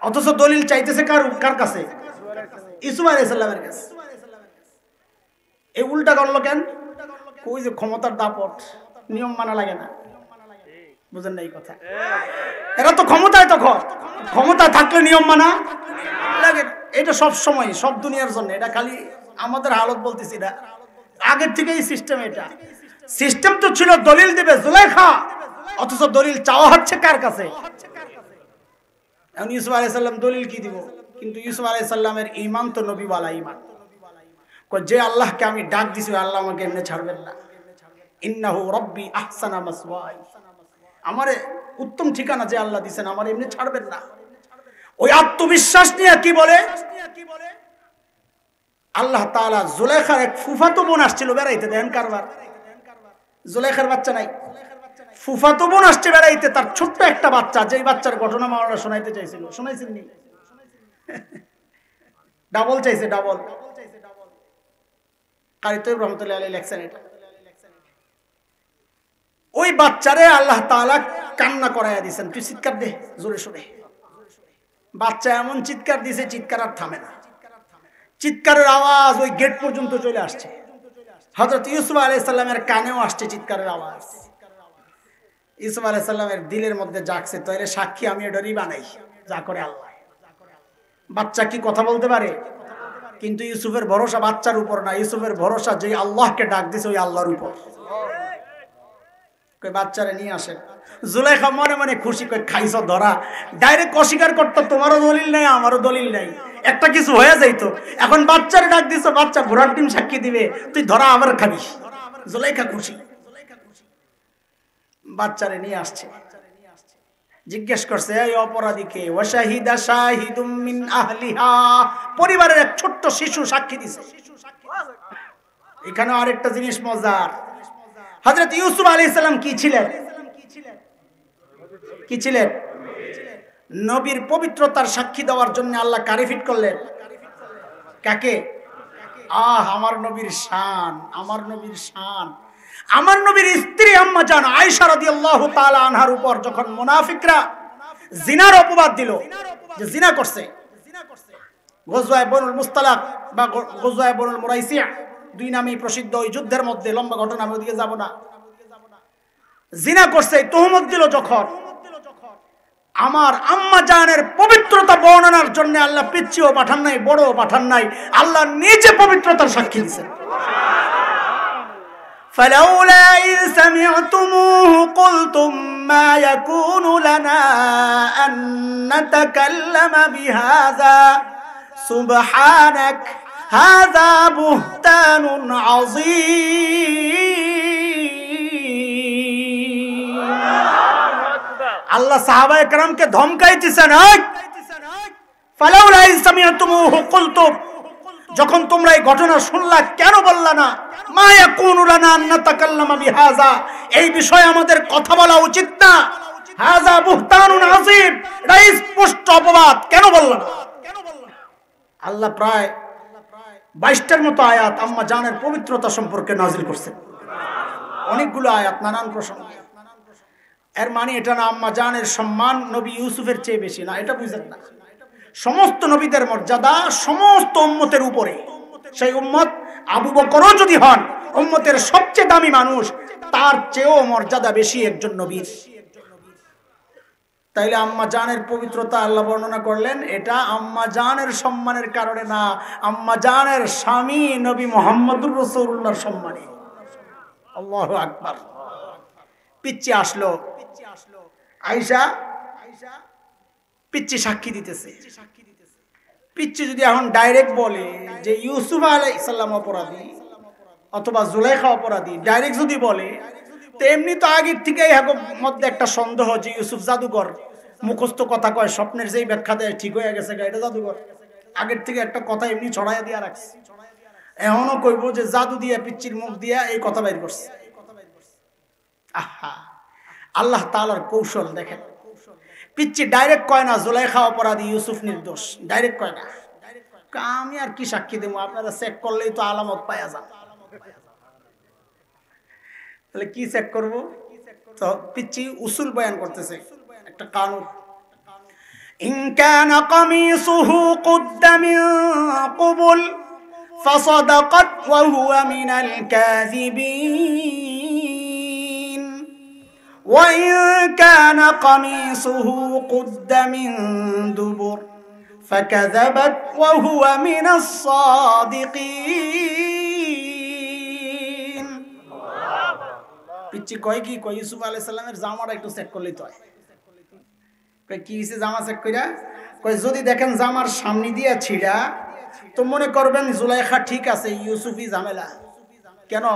অথচ দলিল চাইতেছে কার কাছে ইউসুফ আলাইহিস সালামের কাছে এই উল্টা করলো কেন কই যে ক্ষমতার দাপট নিয়ম মানা লাগে না বুঝেন না এই কথা এরা তো ক্ষমতায় তখন ক্ষমতা থাকলে নিয়ম মানা লাগে এটা সব সময় সব দুনিয়ার জন্য এটা খালি আমাদের হালত বলতেছি না আগের থেকেই সিস্টেম এটা সিস্টেম তো ছিল দলিল দিবে জুলাইখা অথচ দলিল চাওয়া হচ্ছে কার কাছে এখন ইউসুফ আলাইহিস সালাম দলিল কি দিব কিন্তু ইউসুফ আলাইহিস সালামের ঈমান তো নবীওয়ালা ঈমান যে আল্লাহকে আমি ডাক দিছি আল্লাহ আমাকে এমনি ছাড়বেন না ইন্নাহু রাব্বি আহসানা মাসওয়াই আমারে উত্তম ঠিকানা যে আল্লাহ দিবেন আমার এমনি ছাড়বেন না ওই আত্মবিশ্বাস নিয়ে কি বলে আল্লাহ তাআলা জুলাইখার এক ফুফাতো বোন আসছিল বেড়াইতে দেন কারবার জুলাইখার বাচ্চা নাই ফুফাতো বোন আসছে বেড়াইতে তার ছোট্ট একটা বাচ্চা যেই বাচ্চার ঘটনা মাওলানা শোনাইতে চাইছিল শুনাইছেন নি ডাবল চাইছে, ডাবল। কারি তৈয়ব রহমতুল্লাহ আলাইহি লেখছেন এটা। ওই বাচ্চারে আল্লাহ তাআলা কান্না করাইয়া দিয়েছেন, তুই চিৎকার দে জোরে সোরে। বাচ্চা এমন চিৎকার দিছে, চিৎকার আর থামে না। চিৎকারের আওয়াজ ওই গেট পর্যন্ত চলে আসছে। হযরত ইউসুফ আলাইহিস সালামের কানেও আসছে চিৎকারের আওয়াজ। ইউসুফ আলাইহিস সালামের দিলের মধ্যে জাগছে, তইরে সাক্ষী আমি এডরি বানাই, যা করে আল্লাহ। বাচ্চা কি কথা বলতে পারে? কিন্তু ইউসুফের ভরসা বাচ্চার উপর না, ইউসুফের ভরসা যে আল্লাহকে ডাক দিছে ওই আল্লাহর উপর। কই বাচ্চারে নিয়ে আসেন। জুলাইখা মনে মনে খুশি, কই খাইছ ধরা। ডাইরেক্ট অস্বীকার করতো, তোমারও দলিল নাই আমারও দলিল নাই, একটা কিছু হয়ে যাইতো। এখন বাচ্চারে ডাক দিছো, বাচ্চা ঘোড়ার ডিম সাক্ষী দিবে, তুই ধরা আবার খাবি। জুলাইখা খুশি, বাচ্চারে নিয়ে আসছে। জিজ্ঞেস করছে এই অপরাধীকে, ওয়াশাহিদা শাহিদুম মিন আহলিহা, পরিবারের এক ছোট্ট শিশু সাক্ষী দিছে। এখানে আরেকটা জিনিস মজার, হযরত ইউসুফ আলাইহিস সালাম কি ছিলেন? কি ছিলেন? নবীর পবিত্রতার সাক্ষী দেওয়ার জন্য আল্লাহ কারে ফিট করলেন? কাকে? আমার নবীর শান, আমার নবীর শান। আমার নবীর স্ত্রী আম্মা জান আয়েশা রাদিয়াল্লাহু তাআলা আনহার উপর যখন মুনাফিকরা জিনার অপবাদ দিল, যে জিনা করছে, গজওয়ায়ে বনুল মুস্তালাক বা গজওয়ায়ে বনুল মুরাইসিয়া দুই নামেই প্রসিদ্ধ, ওই যুদ্ধের মধ্যে লম্বা ঘটনা, আমি ওদিকে যাব না। জিনা করছে তুহমত দিল যখন, আমার আম্মা জানের পবিত্রতা বর্ণনার জন্য আল্লাহ পিচ্চিও পাঠান নাই, বড়ও পাঠান নাই, আল্লাহ নিজে পবিত্রতার সাক্ষী দিয়েছেন। فلولا إذ سمعتموه قلتم ما يكون لنا أن نتكلم بهذا سبحانك هذا بهتان عظيم। আল্লাহ সাহাবায়ে কেরামকে ধমকাইতেছেন, ফালাউলা ইয সামিআতুমুহু কুলতুম, যখন তোমরা এই ঘটনা শুনলা কেন বললা না মা ইয়াকুনু লানা আন নাতাকাল্লামা বিহাযা, এই বিষয়ে আমাদের কথা বলা উচিত না, হাযা বুহতানুন আযীম, এটা স্পষ্ট অপবাদ, কেন বললা না? আল্লাহ প্রায় 22টার মতো আয়াত আম্মা জানের পবিত্রতা সম্পর্কে নাযিল করছেন। অনেকগুলো আয়াত, নানান প্রসঙ্গ। এর মানে এটা না আম্মা জানের সম্মান নবী ইউসুফের চেয়ে বেশি না, এটা বুঝেন না। সমস্ত নবীদের মর্যাদা সমস্ত উম্মতের উপরে। সেই উম্মত আবু বকরও যদি হন উম্মতের সবচেয়ে দামি মানুষ, তার চেয়েও মর্যাদা বেশি একজন নবীর। তাইলে আম্মা জানের পবিত্রতা আল্লাহ বর্ণনা করলেন, এটা আম্মা জানের সম্মানের কারণে না, আম্মা জানের স্বামী নবী মুহাম্মদুর রাসূলুল্লাহর সম্মানে। আল্লাহু আকবার। পিচ্চি আসলো, আয়েশা পিচ্চি সাক্ষী দিতেছে। পিচ্চি যদি এখন ডাইরেক্ট বলে যে ইউসুফ আলাইহিস সালাম অপরাধী অথবা জুলাইখা অপরাধী, ডাইরেক্ট যদি বলে, তো এমনি তো আগের থেকেই মধ্যে একটা সন্দেহ যে ইউসুফ জাদুঘর, মুখস্থ কথা কয়, স্বপ্নের যেই ব্যাখ্যা দেয় ঠিক হয়ে গেছে, এটা জাদুঘর। আগের থেকে একটা কথা এমনি ছড়াইয়া দিয়া রাখছে। এখনো কইব যে জাদু দিয়া পিচ্চির মুখ দিয়া এই কথা বাইর করছে। আহা, আল্লাহ তাআলার কৌশল দেখেন। পিচ্চি ডাইরেক্ট কয় না জুলাইখা অপরাধী, ইউসুফ নির্দোষ, ডাইরেক্ট কয় না। আমি আর কি সাক্ষী দেবো, আপনারা চেক করলেই তো আলামত পাওয়া যান। তাহলে কি চেক করব? তো পিচ্চি উসুল বয়ান করতেছে, একটা কানুন। ইন কানা কামিসুহু কুদ্দা মিন ক্বাবল ফাসাদাকাত ওয়া হুয়া মিনাল কাযিবিন ওয়া ইন কানা কামিসুহু কুদ্দা মিন দুবুর ফাকাযাবাত ওয়া হুয়া মিনাস সাদিকিন। পিচ্চি কয় কি, কয় ইউসুফ আলাইহিস সালামের জামাটা একটু চেক করলেই তো হয়। কয় কি হইছে জামা চেক কইরা? কয় যদি দেখেন জামার সামনে দিয়া ছিড়া, তো মনে করবেন জুলাইখা ঠিক আছে, ইউসুফই ঝামেলা। কেন?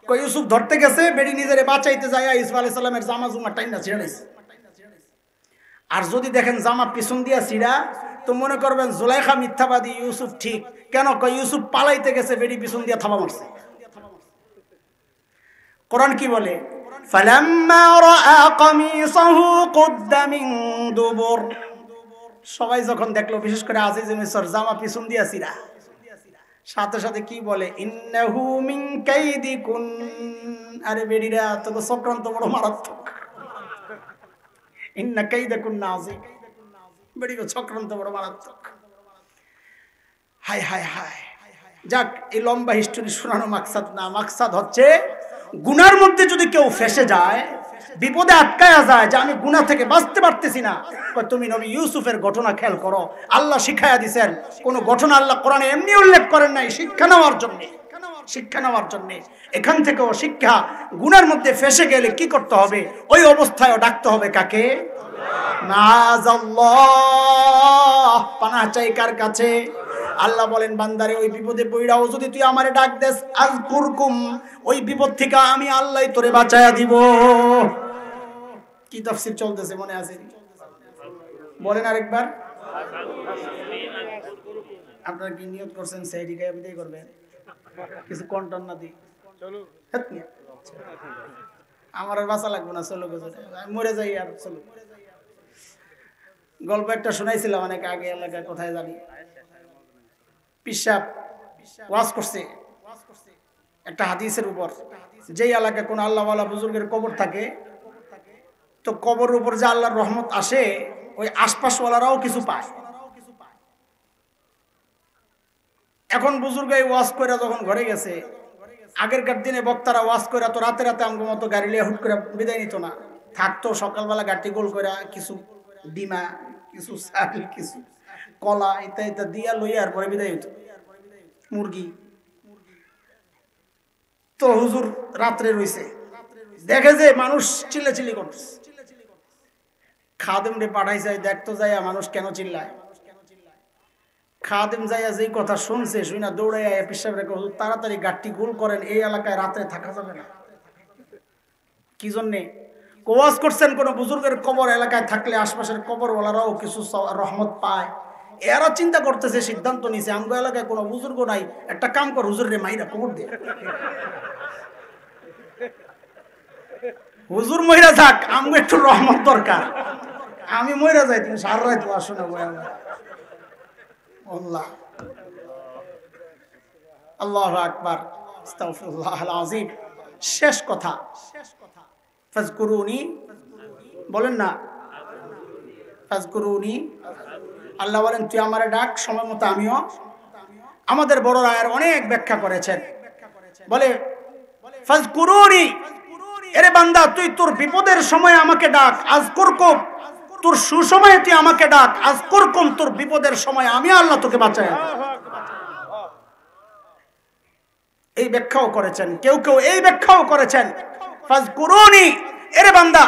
কয় ইউসুফ ধরতে গেছে, বেড়ি নিজেরে বাঁচাইতে যায় ইউসুফ আলাইহিস সালামের জামা জুমা টাইনা ছিড়া দিছে। আর যদি দেখেন জামা পিছন দিয়া ছিড়া, তো মনে করবেন জুলাইখা মিথ্যাবাদী, ইউসুফ ঠিক। কেন? কয় ইউসুফ পালাইতে গেছে, বেড়ি পিছন দিয়া থাবা মারছে। কোরআন কি বলে? ফালাম্মা রাআ কামিসাহু কুদ্দা মিন দুবুর, সবাই যখন দেখলো, বিশেষ করে আজিজ মিসর জামা পিছন দিয়া ছিড়া, সাথে সাথে কি বলে, ইন্নাহু মিন কাইদিকুন, আরে বেডিরা তো চক্রান্ত বড় মারাত্মক, ইন্না কাইদাকুন নাযিম, বেডিরা চক্রান্ত বড় মারাত্মক। হায় হায় হায়। যাক, এই লম্বা হিস্টোরি শোনানো মাকসাদ না, মাকসাদ হচ্ছে গুনার মধ্যে যদি কেউ ফেসে যায়, বিপদে আটকায়া যায়, যে আমি গুনাহ থেকে বাঁচতে পারতেছি না, তুমি নবী ইউসুফের ঘটনা খেয়াল করো। আল্লাহ শিখাইয়া দিয়েছেন, কোন ঘটনা আল্লাহ কোরআনে এমনি উল্লেখ করেন নাই, শিক্ষা নেওয়ার জন্য, শিক্ষা নেওয়ার জন্য। এখান থেকেও শিক্ষা, গুনার মধ্যে ফেসে গেলে কি করতে হবে, ওই অবস্থায়ও ডাকতে হবে কাকে? মাআযাল্লাহ, পানাহ চাই কার কাছে? আল্লাহ বলেন, বান্দারে ওই বিপদে পইড়াও যদি তুই আমারে ডাক দেস, আযকুরকুম, ওই বিপদ থেকে আমি আল্লাহই তোরে বাঁচায়া দিব। কি তাফসীর চলতেছে মনে আছে? বলেন আরেকবার। আপনারা কি নিয়ত করছেন সেহরি গায়ে বিদায় করবেন? কিছু কন্টন না দি চলো, আমার আর বাঁচা লাগবে না, চলো মরে যাই আর চলো। গল্প একটা শোনাইছিলাম অনেক আগে, এলাকায় কোথায় জানি, পিসাব ওয়াজ করছে একটা হাদিসের উপর, যেই এলাকায় কোন আল্লাহওয়ালা বুজুর্গের কবর থাকে, তো কবরের উপর যে আল্লাহর রহমত আসে, ওই আশপাশওয়ালারাও কিছু পায়। এখন বুজুর্গ এই ওয়াজ করে যখন ঘরে গেছে, আগেরকার দিনে বক্তারা ওয়াজ করে তো রাতে রাতে আমার মতো গাড়ি লিয়ে হুট করে বিদায় নিত না, থাকতো সকালবেলা গাড়ি গোল করে কিছু ডিমা, কিছু চাল, কিছু কলা ইত্যাদি ইত্যাদি দিয়া লইয়া আর পরে বিদায় হইতো, মুরগি। তো হুজুর রাত্রে রইছে, দেখে যে মানুষ চিল্লাচিল্লি করতেছে, খাদেম রে পাঠাইছে দেখতো যাইয়া মানুষ কেন চিল্লায়। খাদেম যাইয়া যেই কথা শুনছে, শুনা দৌড়াইয়া পিসাব রেখে, হুজুর তাড়াতাড়ি গাড়ি গোল করেন, এই এলাকায় রাত্রে থাকা যাবে না। কি জন্যে? ওয়াজ করছেন কোন বুজুর্গের কবর এলাকায় থাকলে আশপাশের কবরওয়ালারাও কিছু রহমত পায়। এরা চিন্তা করতেছে, সিদ্ধান্ত নিছে, আমগো এলাকায় কোনো বুজুর্গ নাই, একটা কাম কর, হুজুর রে মাইরা কবর দে। হুজুর মইরা যাক, আমগো একটু রহমত দরকার, আমি মইরা যাই, তুমি সারা রাত ওয়াজ শোনাবো। আল্লাহ, আল্লাহু আকবার, আস্তাগফিরুল্লাহল আযীম। শেষ কথা, ফাজকুরুনি, বলেন না ফাজকুরুনি। আল্লাহ বলেন, তুই আমারে ডাক, সময় মতো আমিও। আমাদের বড় রায়ের অনেক ব্যাখ্যা করেছেন, বলে ফাজকুরুনি, এরে বান্দা তুই তোর বিপদের সময় আমাকে ডাক, আযকুরকুম, তোর সুসময়ে তুই আমাকে ডাক, আযকুরকুম, তোর বিপদের সময় আমি আল্লাহ তোকে বাঁচাই। এই ব্যাখ্যাও করেছেন, কেউ কেউ এই ব্যাখ্যাও করেছেন, ফাজকুরুনি, এরে বান্দা